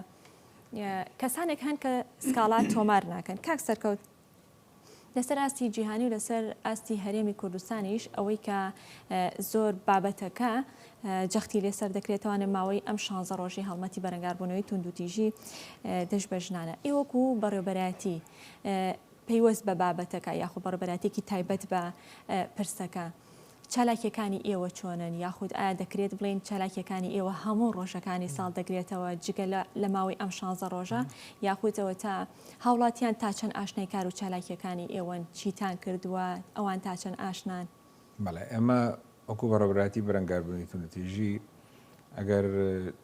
کەسانێک هەن کە سکاڵات تۆمار ناکەن کاک سەرکەوت لەسەر ئاستی جیهانی و لەسەر ئاستی هەرێمی کوردستانیش ئەوەی کە زۆر بابەتەکە جەختی لێسەر دەکرێتوانە ماوەی ئەم 16 ڕۆژی هەڵمەتی بەرەنگاربوونەوەی توندوتیژی دەست بە ژنانە ئێوەکو بەڕێوەبەرایەتی پەیوەست بە بابەتەکە یاخود بەڕێوەبەرایەتێکی تایبەت بە پرسەکە چالاکیەکانی ئێوە چۆنن یاخود ئایا دەکرێت بڵێن چالاکیەکانی ئێوە هەموو ڕۆژەکانی ساڵ دەگرێتەوە جگە لە ماوەی ئەم 16 ڕۆژە یاخودەوە تا هاوڵاتیان تا چەند ئاشنای کار و چالاکیەکانی ئێوەن چیتان کردووە ئەوان تا چەند ئاشنان بەڵێ ئەمە وەکو بەڕێوەبەرایەتی بەرەنگاربوونی توندوتیژی ئەگەر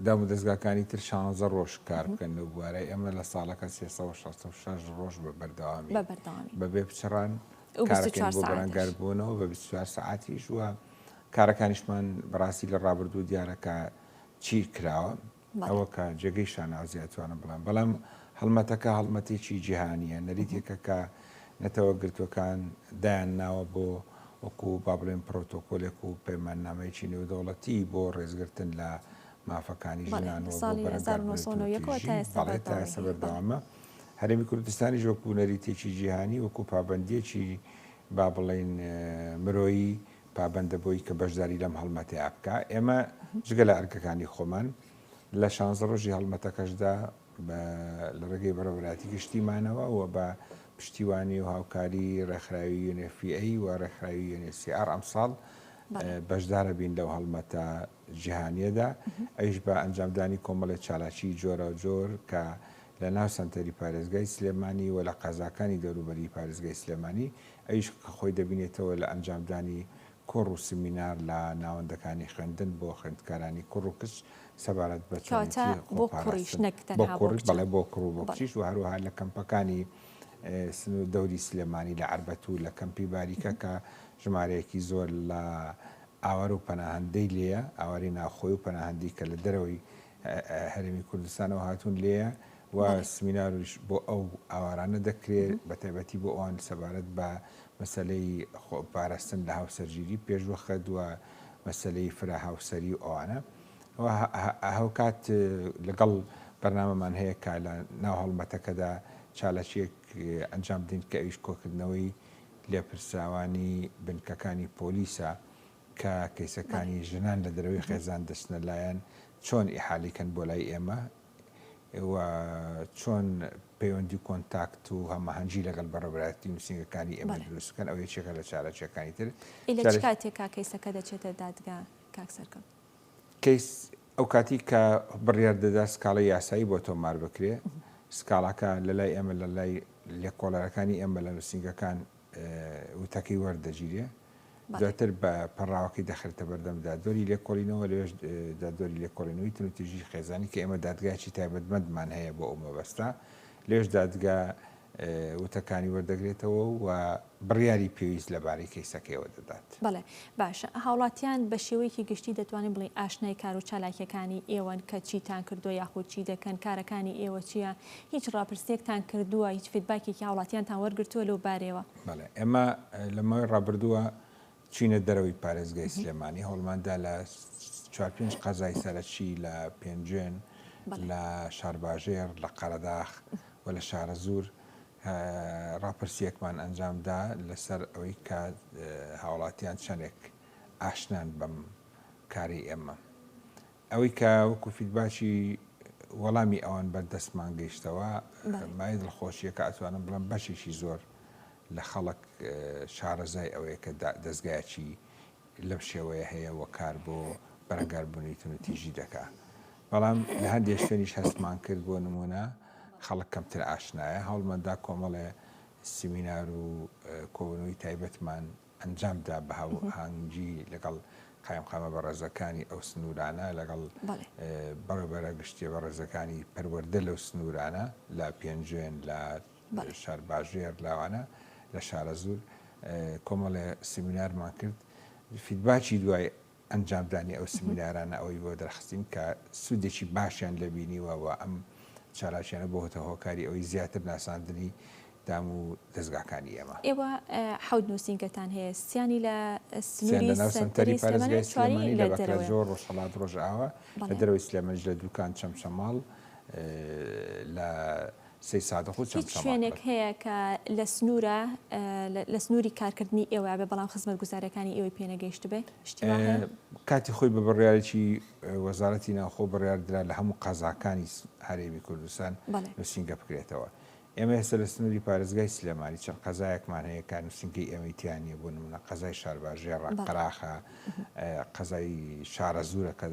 دام و دەستگاکانی تر 16 ڕۆژ کار بکەن لەو بوارەی ئەمە لە ساڵەکە 366 ڕۆژ بە بەردەوامی بەبێ بچڕان کارەکەین بۆ بەرەنگاربوونەوە بە 24 سەعاتیش وە کارەکانیشمان بەڕاستی لە ڕابردوو دیارەکە چی کراوە ئەوە کە جێگەی شانازیاتوانە بەڵام هەڵمەتەکە هەڵمەتێکی جیهانیە نەریتێکە کە نەتەوە گرتوەکان دایان ناوە بۆ وەکو با بڵێن پرۆتۆکۆلێک و پەیماننامەیەکی نێودەوڵەتی بۆ ڕێزگرتن لە مافەکانی ژنانەوە تا ئێستا بەردەوامە هەرێمی کوردستانی وەکو نەریتێکی جیهانی وەکو پابەندیەکی با بڵێن مرۆیی پابەندە بۆی کە بەشداری لەم هەڵمەتەیە بکە ئێمە جگە لە ئەرکەکانی خۆمان لە 16 ڕۆژی هەڵمەتەکەشدا لە ڕێگەی بەڕێوەبەرایەتی گشتیمانەوە و بە پشتیوانی و هاوکاری ڕێکخراوی UNFPA و ڕێکخراوی UNHCR ئەمساڵ بەشدارە بین لەو هەڵمەتە جیهانیەدا ئەویش بە ئەنجامدانی کۆمەڵێک چالاکی جۆرە جۆر کە لە ناو سەنتەری پارێزگای سلێمانی و لە قەزاکانی دەوروبەری پارێزگای سلێمانی ئەویش خۆی دەبینێتەوە لە ئەنجامدانی کوڕ و سمینار لە ناوەندەکانی خوێندن بۆ خوێندکارانی کوڕ و کچ سەبارەت بە بۆ بۆ کوڕ و بۆ کچیش و هەروەها لە کەمپەکانی دەوری سلێمانی لە عەربەت و لە کەمپی باریکە کە ژمارەیەکی زۆر لە ئاوار و پەناهەندەی لێیە ئاواری ناوخۆی و پەناهەندی کە لە دەرەوەی هەرێمی کوردستانەوە هاتوون لێیە و سمیناریش بۆ ئەو ئاوارانە دەکرێت بە تایبەتی بۆ ئەوان سەبارەت بە مەسەلەی پاراستن لە هاوسەرگیری پێشوەخە دووە مەسەلەی فرا هاوسەری و ئەوانە هەوکات لەگەڵ بەرنامەمان هەیە کە لە ناو هەڵمەتەکەدا چالەچێک ئەنجام دین کە ئەویش کۆکردنەوەی لێپرساوانی بنکەکانی پۆلیسە کە کەیسەکانی ژنان لە دەرەوەی خێزان دەچنە لایەن چۆن ئیحالیکەن بۆ لای ئێمە و چۆن پەیوەندی کۆنتاکت و هەماهەنگی لەگەڵ بەڕێوەبەرایەتی نووسینگەکانی ئێمە دروستکەن ئەو یەکێکە لە چارەچیەکانی تر لە کاتێکا کەیسەکە دەچێتە دادگا کاک سەرکەوت کەیس ئەو کاتی کە بڕیار دەدا سکاڵی یاسایی بۆ تۆمار بکرێ سکاڵاکە لە لای ئێمە لە لای لێکۆڵەرەکانی ئێمە لە نووسینگەکان وتەکەی وەردەگیرێ دواتر بە پەڕاوەکەی دەخرێتە بەردەم دادوەری لێکۆڵینەوە لەوێش دادوەری لێکۆڵینەوەی توندوتیژی خێزانی کە ئێمە دادگایکی تایبەتمەندمان هەیە بۆ ئەو مەبەستە لێش دادگا وتەکانی وەردەگرێتەوە و بڕیاری پێویست لەبارەی کەیسەکەیەوە دەدات. بەڵێ باشە هاوڵاتیان بە شێوەیەکی گشتی دەتوانین بڵێن ئاشنای کار و چالاکیەکانی ئێوەن کە چیتان کردووە یاخود چی دەکەن کارەکانی ئێوە چییە هیچ ڕاپرسێکتان کردووە هیچ فیدباکێکی هاوڵاتیانتان وەرگرتووە لەو بارەوە. بەڵێ ئێمە لە ماوەی ڕابردووە چینە دەرەوەی پارێزگای سلێمانی هەوڵماندا لە 4-5 قەزای سەرەکی لە پێنجێن لە شارباژێر لە قەرەداخ و لە شارە زور ڕاپرسیەکمان ئەنجامدا لەسەر ئەوەی کە هاوڵاتیان چەندێک ئاشنان بەم کاری ئێمە ئەوەی کە وەکو فیدباکی وەڵامی ئەوان بەردەستمان گەیشتەوە مای دڵخۆشیە کە ئەتوانم بڵم بەشێکی زۆر لە خەڵک شارەزای ئەوەیە کە دەستگایەکی لەم شێوەیە هەیە وە کار بۆ بەرەنگاربوونی توندوتیژی دەکا بەڵام لە هەندێک شوێنیش هەستمان کرد بۆ نمونە خەڵک کەمتر ئاشنایە هەوڵمەدا کۆمەڵێ سیمینار و کۆبنەوەی تایبەتمان ئەنجامدا بە هاوهانگی لەگەڵ قایمقامە بەڕێزەکانی ئەو سنوورانە لەگەڵ بەڕێوەبەرە گشتیە بەڕێزەکانی پەروەردە لەو سنوورانە لە پێنجێن لە شار باژێر لاوانە لە شارە زوور کۆمەڵێ سیمینارمان کرد فیدباچی دوای ئەنجامدانی ئەو سیمینارانە ئەوەی بۆ دەرخستین کە سوودێکی باشیان لەبینیوە و ئەم چالاکیانە بۆ هۆتە هۆکاری ئەوەی زیاتر ناساندنی دام و دەستگاکانی ئێمە. ئێوە حەوت نووسینگەتان هەیە سیانی لە سنووری سنتەری پارێزگای سلێمانی لە بەکرەجۆر ڕۆژهەڵات ڕۆژئاوا لە دەرەوەی سلێمانیش لە دوکان چەمچەماڵ لە سەی سادق و هیچ شوێنێک هەیە کە لە سنوورە لە سنووری کارکردنی ئێوە بێ بەڵام خزمەت گوزارەکانی ئێوەی پێنەگەیشت بێ کاتی خۆی بە بڕیارێکی وەزارەتی ناوخۆ بڕیاردرا لە هەموو قازاکانی هەرێمی کوردستان نووسینگە بکرێتەوە. ئێمە هێستا لە سنووری پارێزگای سلێمانی چەند قەزایەکمان هەیە کە نووسینگەی ئەمەیتیانە بۆ نمونە قەزای شارباژێر ڕقەراخە قەزای شارە زوورە کە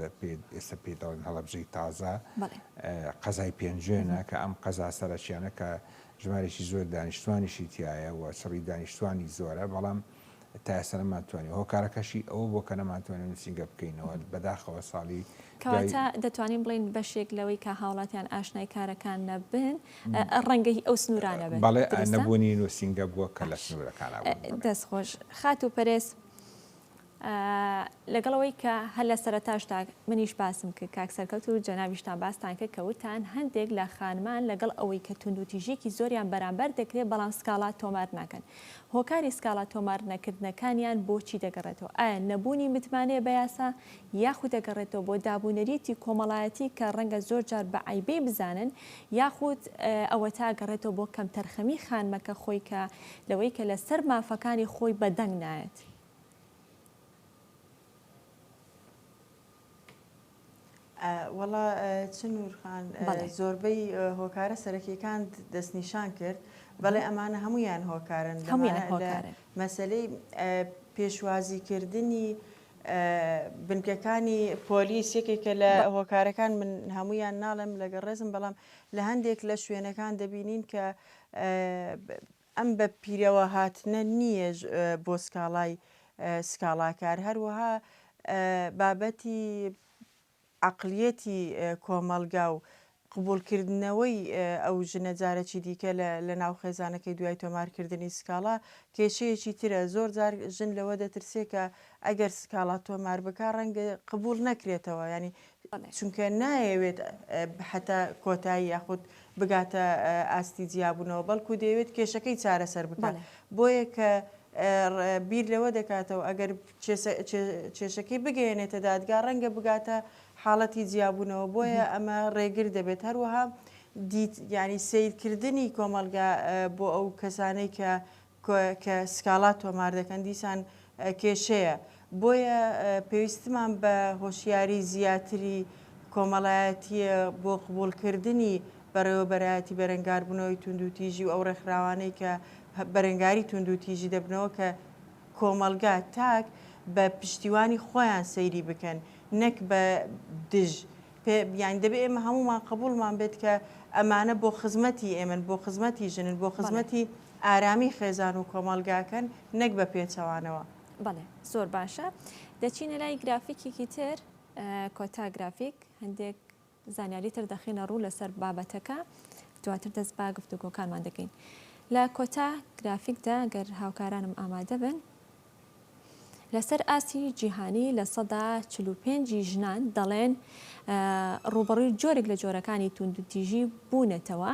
ئێستا پێ دەڵێن هەڵەبژەی تازە قەزای پێنجێنە کە ئەم قەزا سەرچیانە کە ژمارێکی زۆر دانیشتوانیشی تایە و چڕی دانیشتوانی زۆرە بەڵام تا ئێستا نەمانتوانین هۆکارەکەشی ئەوە بۆ کە نەمانتوانین نووسینگە بکەینەوە بەداخەوە ساڵی کەواتە دەتوانین بڵین بەشێک لەوەی کە هاوڵاتیان ئاشنای کارەکان نەبن ڕەنگەی ئەو سنوورانە بن بەڵێ نەبوونی نووسینگە بووە کە لە سنوورەکانە دەستخۆش خات و پەرێز لەگەڵەوەی کە هەر لە سەرەتاشدا منیش باسم کرد کاک سەرکەوت و جەنابیشتان باستان کرد کەوتان هەندێک لە خانمان لەگەڵ ئەوەی کە توندوتیژێکی زۆریان بەرامبەر دەکرێت بەڵام سکاڵات تۆمار ناکەن هۆکاری سکاڵات تۆمار نەکردنەکانیان بۆچی دەگەڕێتەوە ئایا نەبوونی متمانەیە بە یاسا یاخود دەگەڕێتەوە بۆ دابوونەریەتی کۆمەڵایەتی کە ڕەنگە زۆر جار بە عیبەی بزانن یاخود ئەوە تا گەڕێتەوە بۆ کەم تەرخەمی خانمەکە خۆی کە لەوەی کە لەسەر مافەکانی خۆی بەدەنگ نایەت وەڵا چنوورخان زۆربەی هۆکارە سەرەکیەکان دەستنیشان کرد بەڵێ ئەمانە هەمویان هۆکارن مەسلەی پێشوازیکردنی بنکەکانی پۆلیس یەکێکە لە هۆکارەکان من هەمویان ناڵم لەگە ڕێزم بەڵام لە هەندێک لە شوێنەکان دەبینین کە ئەم بە پیرەوە هاتنە نییە بۆ سکاڵای سکاڵاکار هەروەها بابەتی عقلیەتی کۆمەلگا و قبولکردنەوەی ئەو ژنە جارێکی دیکە لە ناو خێزانەکەی دوای تۆمارکردنی سکاڵا کێشەیەکی ترە زۆر جار ژن لەوە دەترسێ کە ئەگەر سکاڵا تۆمار بکە ڕەنگە قبول نەکرێتەوە ینی چونکە نایەوێت حتا کۆتایی یاخود بگاتە ئاستی جیابوونەوە بەڵکو دەیەوێت کێشەکەی چارەسەر بکات بۆیە کە بیر لەوە دەکاتەوە ئەگەر کێشەکەی بگەێنێتە دادگا ڕەنگە بگاتە حاڵەتی جیابوونەوە بۆیە ئەمە ڕێگر دەبێت هەروەها ینی سیرکردنی کۆمەلگا بۆ ئەو کەسانەی کە سکاڵات تۆمار دەکەن دیسان کێشەیە بۆیە پێویستمان بە هۆشیاری زیاتری کۆمەڵایەتیە بۆ قبولکردنی بەڕێوەبەرایەتی بەرەنگاربوونەوەی توندوتیژی و ئەو ڕێکخراوانەی کە بەرەنگاری توندوتیژی دەبنەوە کە کۆمەلگا تاک بە پشتیوانی خۆیان سەیری بکەن نەک بە دژ یان دەبێ ئێمە هەمومان قبولمان بێت کە ئەمانە بۆ خزمەتی ئێمن بۆ خزمەتی ژنن بۆ خزمەتی ئارامی خێزان و کۆمەلگاکەن نەک بە پێچەوانەوە. بەڵێ زۆر باشە دەچینە لای گرافیکێکی تر کۆتا گرافیک هەندێک زانیاری تر دەخینە ڕوو لەسەر بابەتەکە دواتر دەست با گفتوگۆکانمان دەکەین. لە کۆتا گرافیکدا گەر هاوکارانم ئامادە بن لەسەر ئاسی جیهانی لە سەدا 45 ژنان دەڵێن ڕوبەڕووی جۆرێک لە جۆرەکانی توندوتیژی بوونەتەوە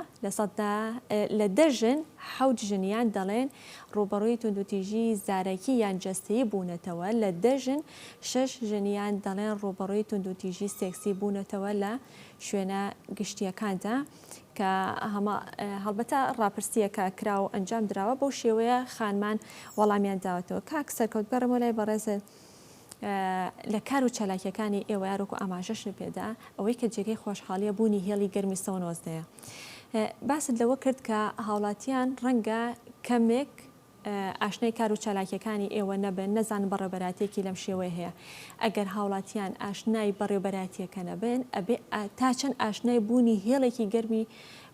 لە دەژن 7 ژنیان دەڵێن ڕوبەڕووی توندوتیژی زارەکی یان جەستەیی بوونەتەوە لە دەژن 6 ژنیان دەڵێن ڕوبەڕووی توندوتیژی سێکسی بوونەتەوە لە شوێنە گشتیەکاندا کە هەڵبەتە ڕاپرسیەکە کرا و ئەنجام دراوە بەو شێوەیە خانمان وەڵامیان داوەتەوە کاک سەرکەوت بەرەمە لای بەڕێزە لە کار و چالاکیەکانی ئێوە یاروک و ئاماژەشن پێدا ئەوەی کە جێگەی خۆشحاڵیە بوونی هێڵی گەرمی 1990 باست لەوە کرد کە هاوڵاتیان ڕەنگە کەمێک ئاشنای کار و چالاکیەکانی ئێوە نەبن نەزانن بەڕێوەبەراتێکی لەم شێوەیە هەیە ئەگەر هاوڵاتیان ئاشنای بەڕێوەبەراتیەکە نەبن ئەبێ تا چەند ئاشنای بوونی هێڵێکی گەرمی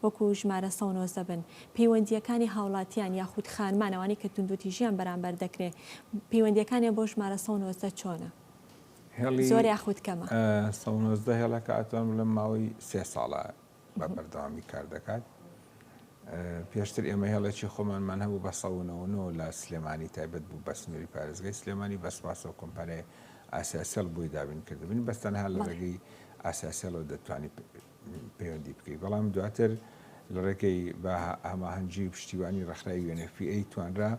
وەکو ژمارە 190 بن پەیوەندیەکانی هاوڵاتیان یاخود خانمانەوانی کە توندوتیژیان بەرامبەر دەکرێت پەیوەندیەکانی بۆ ژمارە 190 چۆنە؟ زۆر یاخود کەمە؟ 190 هێڵەکە ئاتوان لە ماوەی 3 ساڵە بە بەردەوامی کار دەکات. پێشتر ئێمە هێڵێکی خۆمانمان هەبوو بە 190 لە سلێمانی تایبەت بوو بە سنووری پارێزگای سلێمانی بەسپاسەوە کۆمپانیای ئاسیاسیل بووی دابین کردبوونی بەستەنها لە ڕێگەی ئاسیاسیلەوە دەتوانانی پەیوەندی بکەیت. بەڵام دواتر لە ڕێگەی بە هەماهەنگی پشتیوانی ڕێکخراوی UNFPA توانرا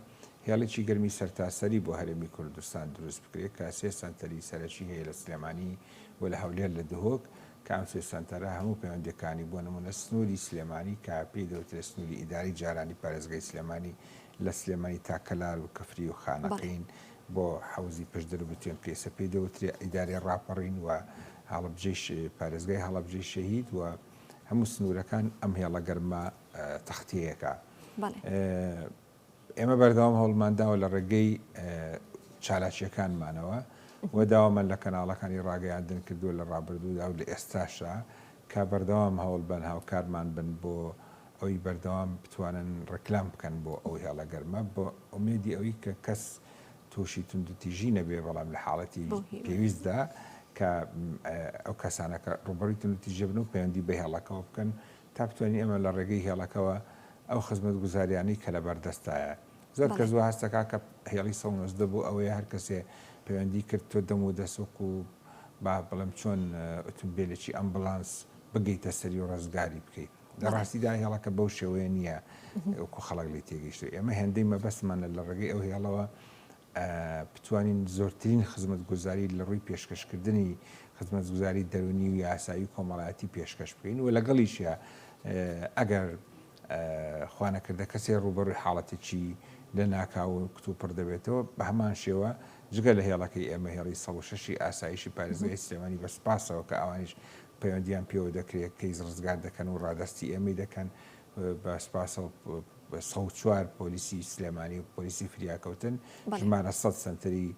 هێڵێکی گەرمی سەرتاسەری بۆ هەرێمی کوردستان دروست بکرێت کە 3 سەنتەری سەرەکی هەیە لە سلێمانی و لە هەولێر لە دهۆک کە ئەم 3 سەنتەرە هەموو پەیوەندیەکانی بۆ نمونە سنووری سلێمانی کە پێی دەوترێت سنووری ئیداری جارانی پارێزگای سلێمانی لە سلێمانی تا کەلار و کەفری و خانەقین بۆ حەوزی پشدەر و بتوێن پێسە پێی دەوترێت ئیداری ڕاپەڕین و هەڵبجێش پارێزگای هەڵبجێ شەهید و هەموو سنوورەکان ئەم هێڵە گەرمە تەختیەکە. ئێمە بەردەوام هەوڵمانداوە لە ڕێگەی چالاکیەکانمانەوە و داوامان لە کەناڵەکانی ڕاگەیاندن کردووە لە ڕابردوودا و لە ئێستاشا کە بەردەوام هەوڵ بن هاوکارمان بن بۆ ئەوی بەردەوام بتوانن ڕکلام بکەن بۆ ئەو هێڵە گەرمە بۆ ئومێدی ئەوی کە کەس تووشی توندوتیژی نەبێ بەڵام لە حاڵەتی پێویستدا کە ئەو کەسانەکە ڕوبەڕی توندوتیژە بن و پەیوەندی بە هێڵەکەەوە بکەن تا بتوانین ئێمە لە ڕێگەی هێڵەکەوە ئەو خزمەت گوزاریانی کە لە بەردەستایە زۆر کە زوو هەستەکە کە هێڵی 190 بوو ئەوەیە هەر کەسێ پەیوەندی کرد تۆ دەم و دەسوک و با بڵم چۆن ئۆتۆمبیلێکی ئەمبولانس بگەیتە سەری و ڕزگاری بکەیت. لە ڕاستیدا هێڵەکە بەو شێوەیە نییە وەکو خەڵک لی تێگەیشت. ئێمە هێندەی مەبەستمانە لە ڕێگەی ئەو هێڵەوە بتوانین زۆرترین خزمەت گوزاری لە ڕووی پێشکەشکردنی خزمەت گوزاری دەرونی و یاسایی و کۆمەڵایەتی پێشکەش بکەین و لەگەڵیشە ئەگەر خوانەکردە کەسێ ڕوبەڕووی حاڵەتێکی لە ناکاو و کتوپڕ دەبێتەوە بە هەمان شێوە جگە لە هێڵەکەی ئێمە هێڵی 106 ئاسایشی پارێزگای سلێمانی بەسپاسەوە کە ئەوانیش پەیوەندیان پێوە دەکرێت کەیز ڕزگار دەکەن و ڕادستی ئێمەی دەکەن بە سپاسە 104 پۆلیسی سلێمانی و پۆلیسی فریاکەوتن ژمارە 100 سنتەری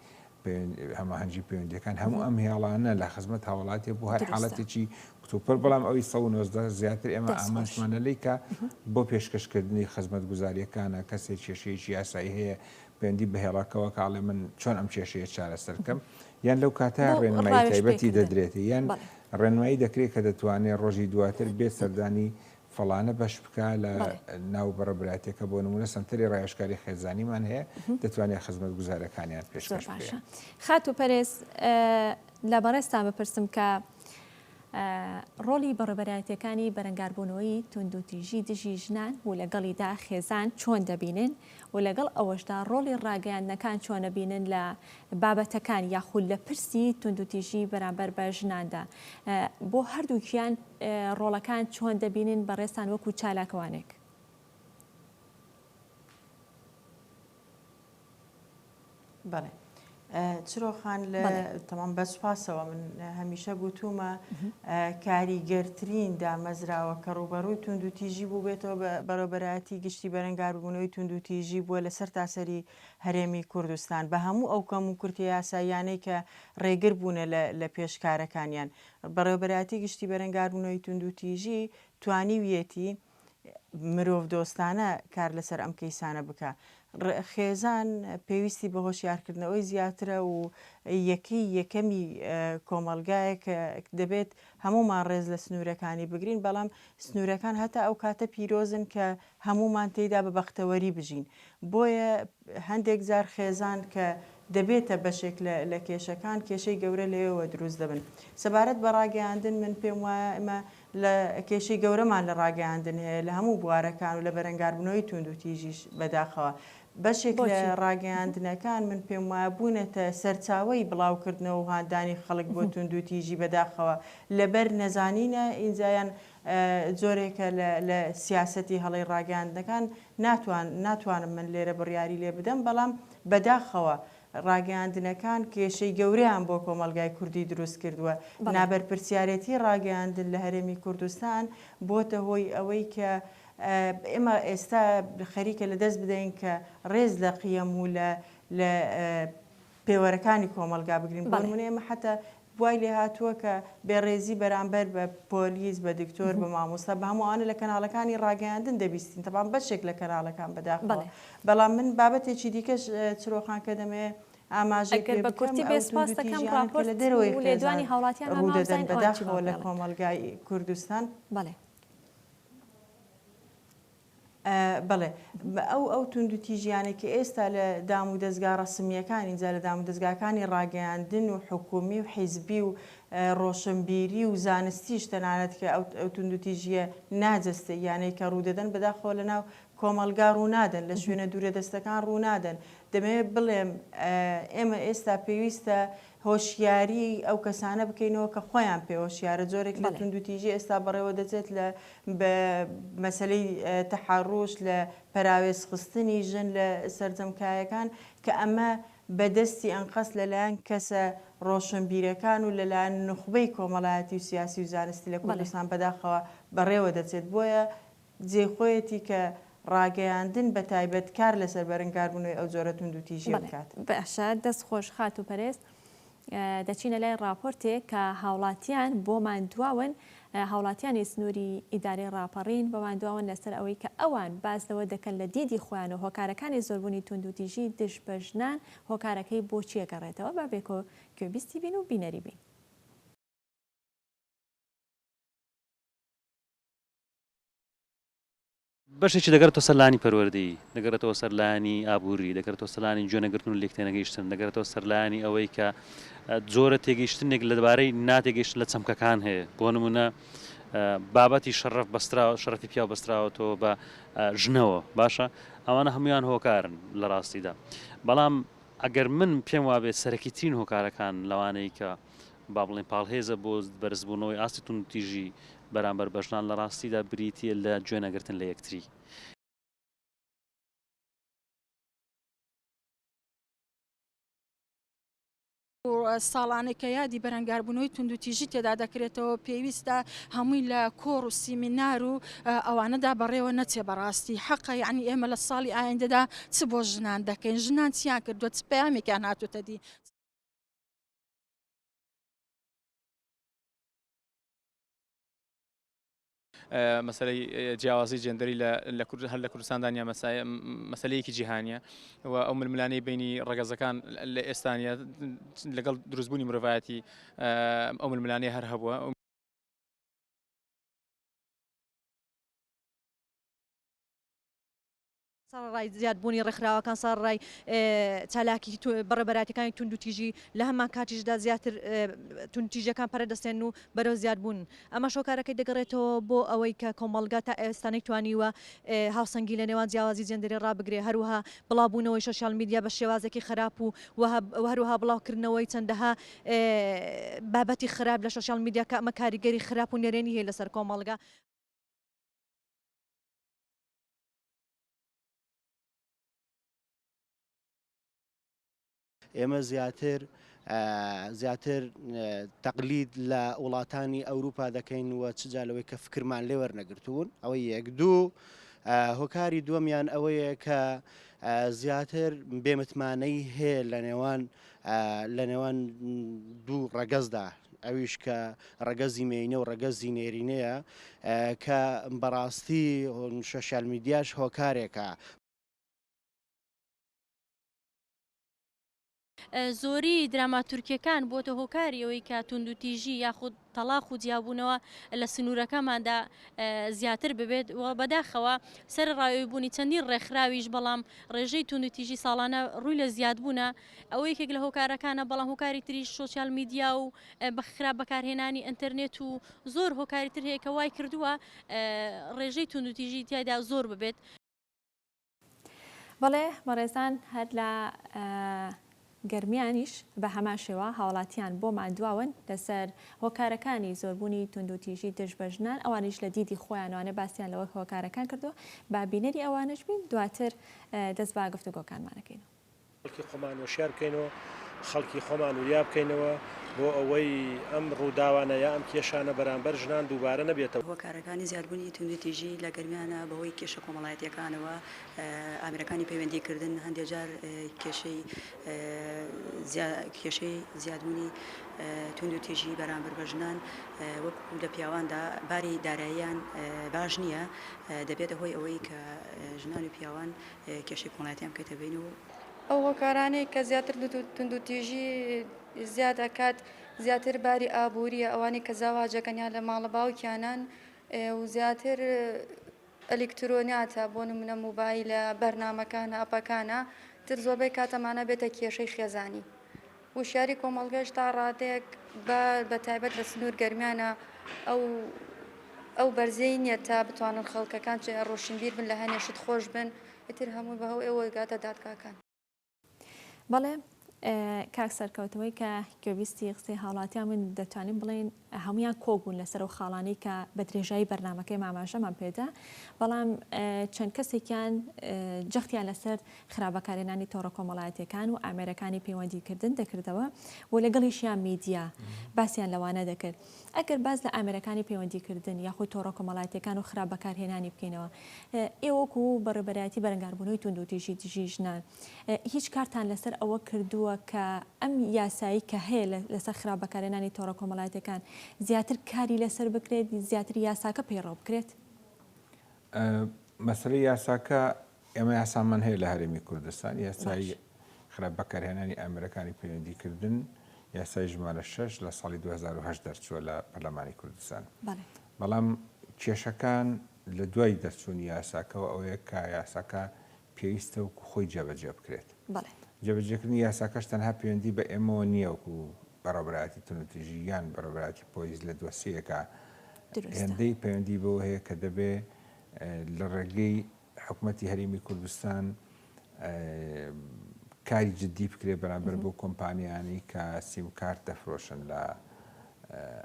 هەماهەنگی پەیوەندیەکان هەموو ئەم هێڵانە لە خزمەت هاوڵاتی بۆ هەر حاڵەتێکی کتوپڕ بەڵام ئەوی 190 زیاتر ئێمە ئامانجمانە لێی کە بۆ پێشکەشکردنی خزمەت گوزاریەکانە کەسێک کێشەیەکی یاسایی هەیە پەیوەندی بە هێڵاکەوە کاڵێ من چۆن ئەم کێشەیە چارەسەر بکەم یان لەو کاتە ڕێنمایی تایبەتی دەدرێت یان ڕێنمایی دەکرێت کە دەتوانێت ڕۆژی دواتر بێت سەردانی فەڵانە بەش بکە لە ناو بەڕێبراتێکە بۆ نمونە سنتەری ڕایشکاری خێزانیمان هەیە دەتوانێت خزمەت گوزارەکانیان پێشکەش بکەن. خاتو پەرێز لە بەڕێستان بپرسم کە ڕۆلی بەڕێبەرایەتەکانی بەرەنگاربوونەوەی توندوتیژی دژی ژنان و لەگەڵیدا خێزان چۆن دەبینن و لەگەڵ ئەوەشدا ڕۆلی ڕاگەیاندنەکان چۆن دەبینن لە بابەتەکان یاخود لە پرسی توندوتیژی بەرامبەر بە ژناندا بۆ هەردووکیان ڕۆڵەکان چۆن دەبینن بەڕێستان وەکو چالاکەوانێک؟ بەڵێ چرۆخان لە تەمام بەسپاسەوە من هەمیشە گوتومە کاریگەرترین دامەزراوە کە ڕوبەڕووی توندوتیژی بوو بێتەوە بەڕێبەرایەتی گشتی بەرەنگاربوونەوەی توندوتیژی بووە لەسەر تاسەری هەرێمی کوردستان بە هەموو ئەو کەم و کورتی یاساییانەی کە ڕێگر بوونە لە پێشکارەکانیان بەڕێبەرایەتی گشتی بەرەنگاربوونەوەی توندوتیژی توانیویەتی مرۆڤ دۆستانە کار لەسەر ئەم کەیسانە بکە. خێزان پێویستی بە هۆشیارکردنەوەی زیاترە و یەکەمی کۆمەلگایە کە دەبێت هەمومان ڕێز لە سنوورەکانی بگرین بەڵام سنوورەکان هەتا ئەو کاتە پیرۆزن کە هەمومان تێیدا بە بەختەوەری بژین. بۆیە هەندێک جار خێزان کە دەبێتە بەشێک لە کێشەکان کێشەی گەورە لێەوە دروست دەبن. سەبارەت بە ڕاگەیاندن من پێم وایە ئەمە لە کێشەی گەورەمان لە ڕاگەیاندن هەیە لە هەموو بوارەکان و لە بەرەنگاربوونەوەی توندوتیژیش بەداخەوە. بەشێک لە ڕاگەیاندنەکان من پێم وایە بوونێتە سەرچاوەی بڵاوکردنەوە و هاندانی خەڵک بۆ توندوتیژی بەداخەوە لەبەر نەزانینە ئینجایان جۆرێکە لە سیاسەتی هەڵی ڕاگەیاندنەکان ناتوانم من لێرە بڕیاری لێ بدەم بەڵام بەداخەوە ڕاگەیاندنەکان کێشەی گەورەیان بۆ کۆمەلگای کوردی دروست کردووە. نابەرپرسیارەتی ڕاگەیاندن لە هەرێمی کوردستان بۆتە هۆی ئەوەی کە ئێمە ئێستا خەریکە لە دەست بدەین کە ڕێز لە قیەم و لە پێوەرەکانی کۆمەلگا بگرین بۆ نمونە ئێمە حتا وای لێ هاتووە کە بێڕێزی بەرامبەر بە پۆلیس بە دکتۆر بە مامۆستا بە هەمووانە لە کەناڵەکانی ڕاگەیاندن دەبیستین تەبان بەشێک لە کەناڵەکان بەداخەوە بەڵام من بابەتێکی دیکەش چرۆخان کە دەمێ ئاماژەی بە کورتی بێسپاس دەکەم راپۆرت لە دەرەوەی لێدوانی هاوڵاتیان ڕوودەدەن بەداخەوە لە کۆمەلگای کوردستان بەڵێ بەڵێ ئەو توندوتیژیانێکی ئێستا لە دام و دەستگا ڕسمیەکانی جا لە دام و دەستگاکانی ڕاگەیاندن و حکومی و حیزبی و ڕۆشنبیری و زانستیش تەنانەت کە ئەو توندوتیژیە ناجەستە یانەی کە ڕوودەدەن بەداخەوە لەناو کۆمەلگا ڕوونادەن لە شوێنە دوورە دەستەکان ڕوونادەن دەمەوێت بڵێم ئێمە ئێستا پێویستە هۆشیاری ئەو کەسانە بکەینەوە کە خۆیان پێ هۆشیارە جۆرێک لە توندوتیژی ئێستا بەڕێوە دەچێت لە مەسلەی تەحڕوش لە پەراوێز خستنی ژن لە سەرجەمکایەکان کە ئەمە بەدەستی ئەنقەس لەلایەن کەسە ڕۆشنبیرەکان و لەلایەن نخبەی کۆمەڵایەتی و سیاسی و زانستی لە کوردستان بەداخەوە بەڕێوە دەچێت بۆیە جێخۆیەتی کە ڕاگەیاندن بە تایبەت کار لەسەر بەرەنگاربوونەوەی ئەو جۆرە توندوتیژی بکات. باشە دەست خۆش خات و پەرێز دەچینە لای راپۆرتێک کە هاوڵاتیان بۆمان دواون هاوڵاتیانی سنووری ئیدارەی ڕاپەڕین بۆمان دواون لەسەر ئەوەی کە ئەوان باس لەوە دەکەن لە دیدی خۆیان و هۆکارەکانی زۆربوونی توندوتیژی دش بە ژنان هۆکارەکەی بۆچی ئەگەڕێتەوە با بێکۆ گوێبیستی بین و بینەری بین. بەشێکی دەگەرێتەوە سەرلانی پەروەردەیی دەگەرێتەوە سەرلانی ئابووری دەگەرێتەوە سەرلانی جوێنەگرتن و لێکتێنەگەیشتن دەگەرێتەوە سەرلانی ئەوەی کە جۆرە تێگەیشتنێک لە دەبارەی ناتێگەیشتن لە چەمکەکان هەیە بۆ نمونە بابەتی شەرەف بەستراوە شەرەفی پیا بەستراوەتەوە بە ژنەوە باشە ئەوانە هەمویان هۆکارن لە ڕاستیدا بەڵام ئەگەر من پێم وابێت سەرەکیترین هۆکارەکان لەوانەیە کە با بڵێن پاڵهێزە بۆ بەرزبوونەوەی ئاستی توندوتیژی بەرامبەر بەژنان لە ڕاستیدا بریتیە لە گوێنەگرتن لە یەکتری. ساڵانێکە یادی بەرەنگاربوونەوەی توندوتیژی تێدا دەکرێتەوە پێویستە هەمووی لە کۆڕ و سیمینار و ئەوانەدا بەڕێوە نەچێ بەڕاستی حەقە یعنی ئێمە لە ساڵی ئایندەدا چ بۆ ژنان دەکەین ژنان چیان کردووە چ پەیامێکیان هاتووتە دی. مەسەلەی جیاوازی جێندەری هەر لە کوردستاندانیا مەسەلەیەکی جیهانیە و ئەو ململانەی بینی ڕەگەزەکان لە ئێستانیا لەگەڵ دروستبوونی مرۆڤایەتی ئەو ململانەی هەر هەبووە. سەرڕای زیادبوونی ڕێکخراوەکان سەرڕای چالاکی بەڕێبەراتەکانی توندوتیژی لە هەمان کاتیشدا زیاتر توندوتیژیەکان پەرەدەستێن و بەرەو زیادبوون ئەمە شۆکارەکەی دەگەڕێتەوە بۆ ئەوەی کە کۆمەڵگا تا ئێستانەی توانیوە هاوسەنگی لە نێوان جیاوازی جێندەری ڕابگرێ هەروەها بڵاوبوونەوەی سۆشیال میدیا بە شێوازێکی خراپ و هەروەها بڵاوکردنەوەی چەندەها بابەتی خراپ لە سۆشیال میدیا کە ئەمە کاریگەری خراپ و نێرێنی هەیە لەسەر کۆمەڵگا. ئێمە زیاتر تەقلید لە وڵاتانی ئەوروپا دەکەین وە چجالەوەی کە فکرمان لێ وەرنەگرتوون ئەوەی یەک دوو هۆکاری دووەمیان ئەوەیە کە زیاتر بێمتمانەی هەیە لە نێوان دوو ڕەگەزدا ئەویش کە ڕەگەزی مێینە و ڕەگەزی نێرینەیە کە بەڕاستی سۆشیال میدیاش هۆکارێکە. زۆری دراماتورکیەکان بۆتە هۆکاری ئەوەی کە توندوتیژی یاخود تەلاق و جیابوونەوە لە سنوورەکەماندا زیاتر ببێت بەداخەوە سەر ڕایبوونی چەندین ڕێکخراویش بەڵام ڕێژەی توندوتیژی ساڵانە ڕووی لە زیادبوونە ئەوە یەکێک لە هۆکارەکانە بەڵام هۆکاری تریش سۆشیال میدیا و بەخراپ بەکارهێنانی ئینتەرنێت و زۆر هۆکاری تر هەیە کە وای کردووە ڕێژەی توندوتیژی تیایدا زۆر ببێت. بەڵێ بەڕێزان هەر لە گەرمیانیش بە هەمان شێوە هاوڵاتیان بۆمان دواون لەسەر هۆکارەکانی زۆربوونی توندوتیژی دژ بە ژنان ئەوانیش لە دیدی خۆیانوانە باسییان لەوە هۆکارەکان کردو با بینەری ئەوانش بین دواتر دەست با گفتوگۆکانمانەکەینەوە. خەڵکی خۆمان وشیار بکەینەوە خەڵکی خۆمان وریا بکەینەوە بۆ ئەوەی ئەم ڕووداوانە یا ئەم کێشانە بەرامبەر ژنان دووبارە نەبێتەوە. هۆکارەکانی زیادبوونی توندوتیژی لە گەرمیانە بەهۆی کێشە کۆمەڵایەتیەکانەوە ئامرەکانی پەیوەندیکردن هەندێک جار کێشەی زیادبوونی توندوتیژی بەرامبەر بە ژنان وەکو لە پیاواندا باری داراییان باش نییە، دەبێتە هۆی ئەوەی کە ژنان و پیاوان کێشەی کۆمەڵایەتیان بکەیتە بین و ئەو هۆکارانەی کە زیاتر توندوتیژی زیاد ئەکات زیاتر باری ئابووریە، ئەوانی کە زاواجەکەنیان لە ماڵە باوکیانان و زیاتر ئەلکترۆنیاتە، بۆ نمونە موبایلە، بەرنامەکانە، ئەپەکانە، تر زۆربەی کاتەمانە بێتە کێشەی خێزانی. وشیاری کۆمەڵگەش تا ڕادەیەک بە تایبەت لە سنوور گەرمیانە ئەو بەرزەی نییە تا بتوانن خەڵکەکان ڕۆشنبیر بن لە هەنێشت خۆش بن، ئیتر هەموو بەهۆی ئێوە گاتە دادگاکان. بەڵێ کاک سەرکەوتەوەی کە گوێبیستی قسەی هاوڵاتیان من دەتوانین بڵێن هەمویان کۆبوون لەسەر و خاڵانی کە بە درێژایی بەرنمەکەی ماماژەمان پێدا، بەڵام چەند کەسێکیان جەختیان لەسەر خراپبەکارهێنانی تۆڕە کۆمەڵایەتیەکان و ئامێرەکانی پەیوەندیکردن دەکردەوە و لەگەڵیشیان میدیا باسییان لەوانە دەکرد. ئەگەر باز لە ئامێرەکانی پەیوەندیکردن یاخۆی تۆڕە کۆمەڵایەتیەکان و خراپبەکارهێنانی بکەینەوە، ئێوەکو بەڕێبەرایەتی بەرەنگاربوونەوەی توندوتیژی دژی ژنان هیچ کارتان لەسەر ئەوە کردووە کە ئەم یاسایی کە هەیە لەسەر خراپبەکارهێنانی تۆڕە کۆمەڵایەتیەکان زیاتر کاری لەسەر بکرێت، زیاتر یاساکە پەیڕەو بکرێت؟ مەسەلەی یاساکە ئێمە یاسامان هەیە لە هەرێمی کوردستان، یاسایی خراپبەکارهێنانی ئامێرەکانی پەیوەندیکردن، یاسای ژمارە 6 لە ساڵی 2010 دەرچووە لە پەرلەمانی کوردستان. بەڵام کێشەکان لە دوای دەرچوونی یاساکەەوە ئەوەیە کە یاساکە پێویستە و خۆی جێبەجێ بکرێت. جێبەجێکردنی یاساکەش تەنها پەیوەندی بە ئێمەوە نییە وەکو بەڕێبەرایەتی توندوتیژی یان بەڕێبەرایەتی پۆلیس لە دۆسیەکە هێندەی پەیوەندی بەوە هەیە کە دەبێ لە ڕێگەی حکوومەتی هەرێمی کوردستان کاری جدی بکرێت بەرامبەر بۆ کۆمپانیانی کە سیم کارت دەفرۆشن لە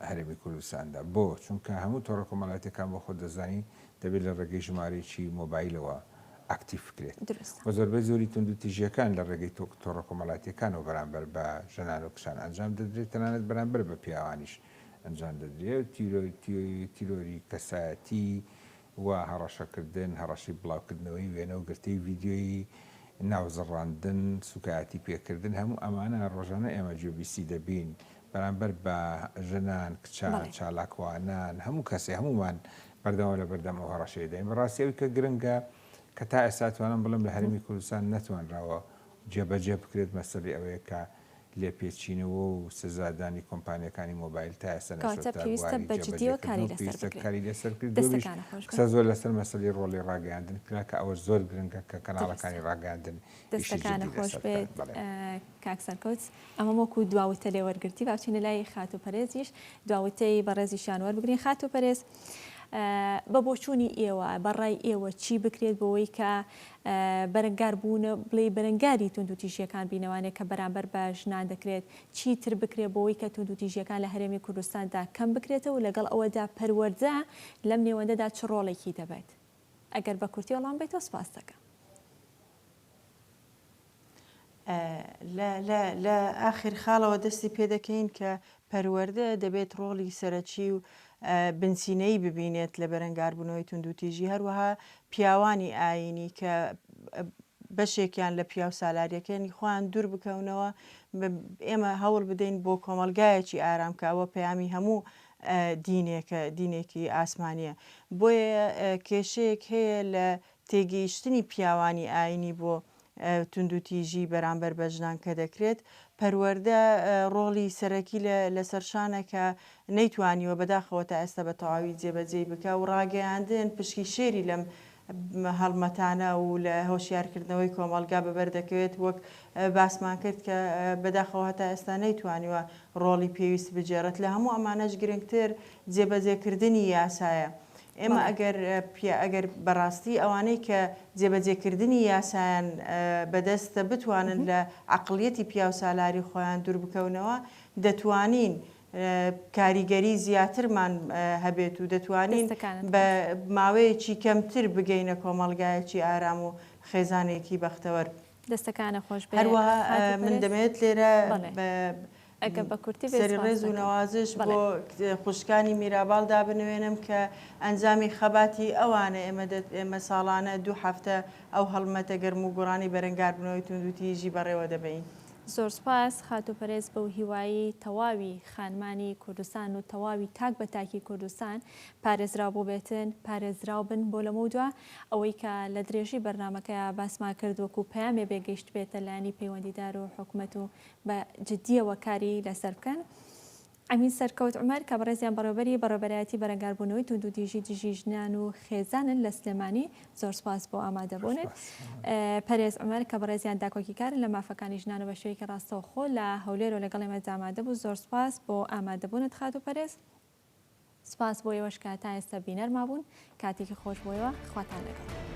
هەرێمی کوردستاندا. بۆ چونکە هەموو تۆڕە کۆمەڵایەتیەکان بۆ خۆ دەزانی دەبێت لە ڕێگەی ژمارەیەکی مۆبایلەوە ئاکتیف بکرێت. و زۆربەی زۆری توندوتیژیەکان لە ڕێگەی تۆڕە کۆمەڵایەتیەکانەوە بەرامبەر بە ژنان و کچان ئەنجام دەدرێت، تەنانەت بەرامبەر بە پیاوانیش ئەنجام دەدرێت. تیرۆری کەسایەتی و هەڕەشەکردن، هەڕەشی بڵاوکردنەوەی وێنە و گرتەی ڤیددیۆیی ناوزڕاندن، سوکایەتی پێکردن، هەموو ئەمانە ڕۆژانە ئێمە گوێبیستی دەبین بەرامبەر بە ژنان، کچان، چالاکوانان، هەموو کەسێ هەمومان بەردەوام لە بەردەم ئەو هەڕەشەیە دەین. بەڕاستیەوەی کە گرنگە کە تا ئێستا توانم بڵم لە هەرێمی کوردستان نەتوانراوە جێبەجێ بکرێت مەسەڵی ئەوەیە کە لێپێچینەوە و سزادانی کۆمپانیەکانی مۆبایل تا ئێستا نەشۆ زۆر لەسەر مەسەلی ڕۆڵی ڕاگەاندن کرا کە ئەوە زۆر گرنگە کە کەناڵەکانی ڕاگەاندن دەستەکانە خۆش بێت. کاک سەرکەوت ئەمە وەکو دواوتە لێوەرگرتی باچینە لای خاتوپەرێزیش دواوتەی بەڕێزیشان وەربگرین. خاتوپەرێز بە بۆچوونی ئێوە بەڕای ئێوە چی بکرێت بەوەی کە بەرەنگاربوون بڵێ بەرەنگاری توندوتیژیەکان بینەوانێت کە بەرامبەر بە ژنان دەکرێت، چی تر بکرێت بەوەی کە توندوتیژیەکان لە هەرێمی کوردستاندا کەم بکرێتەوە و لەگەڵ ئەوەدا پەروەردە لەم نێوەندەدا چ ڕۆڵێکی دەبێت؟ ئەگەر بە کورتی وەڵام بێتەوە سپاس دەکەم. لە ئاخر خاڵەوە دەستی پێ دەکەین کە پەروەردە دەبێت ڕۆڵی سەرەکی و بنسینەی ببینێت لە بەرەنگاربوونەوەی توندوتیژی، هەروەها پیاوانی ئاینی کە بەشێکیان لە پیاو سالاریەکانی خۆیان دوور بکەونەوە، ئێمە هەوڵ بدەین بۆ کۆمەلگایەکی ئارامکەوە پەیامی هەموو دینێکی ئاسمانیە. بۆیە کێشەیەک هەیە لە تێگەیشتنی پیاوانی ئاینی بۆ توندوتیژی بەرامبەر بە ژنان کە دەکرێت. پەروەردە ڕۆڵی سەرەکی لە سەرشانە کە نەیتوانیوە بەداخەوە تا ئێستا بە تەواوی جێبەجێ بکە و ڕاگەیاندن پشکی شێری لەم هەڵمەتانە و لە هۆشیارکردنەوەی کۆمەلگا بەبەردەکەوێت، وەک باسمان کرد کە بەداخەوە هەتا ئێستا نەیتوانیوە ڕۆڵی پێویست بجێڕێت. لە هەموو ئەمانەش گرنگتر جێبەجێکردنی یاسایە. ئێمە ئەگەر بەڕاستی ئەوانەی کە جێبەجێکردنی یاسایان بەدەستە بتوانن لە عەقڵیەتی پیاو سالاری خۆیان دوور بکەونەوە، دەتوانین کاریگەری زیاترمان هەبێت و دەتوانین بە ماوەیەکی کەمتر بگەینە کۆمەلگایەکی ئارام و خێزانێکی بەختەوەر. دەستەکانە خۆش بێت. هەروەها من دەمێت لێرە ئەگە بە کورتی سەری ڕێز و نەوازش بۆ خوشکانی میراباڵدا بنوێنم کە ئەنجامی خەباتی ئەوانە ئێمە ساڵانە 2 هەفتە ئەو هەڵمەتە گەرم و گۆڕانی بەرەنگار بنەوەی توندوتیژی بەڕێوە دەبین. زۆر سپاس خاتوپەرێز بەو هیوایی تەواوی خانمانی کوردستان و تەواوی تاک بە تاکی کوردستان پارێزراو بۆ بێتن پارێزراو بن بۆ لەمە دووە ئەوەی کە لە درێژی بەرنمەکەی باسمان کرد وەکو پەیامێ بێگەیشت بێتە لایەنی پەیوەندیدار و حکوومەت و بە جددیەوە کاری لەسەر بکەن. ئەمین سەرکەوت عومەر کە بەڕێزیان بەڕێبەرایەتی بەرەنگاربوونەوەی توندوتیژی دژی ژنان و خێزانن لە سلێمانی زۆر سپاس بۆ ئامادەبوونێت. پەرێز عومەر کە بەڕێزیان داکۆکیکارن لە مافەکانی ژنان و بە شێوەیەکی ڕاستەوخۆ لە هەولێر و لەگەڵ ئێمە ئامادە بوو. زۆر سپاس بۆ ئامادەبوونت خاتوپەرێز. سپاس بۆ ئێوەش کە تا ئێستا بینەرما بوون کاتێکی خۆش بۆیەوە خواتان لەگەڵ.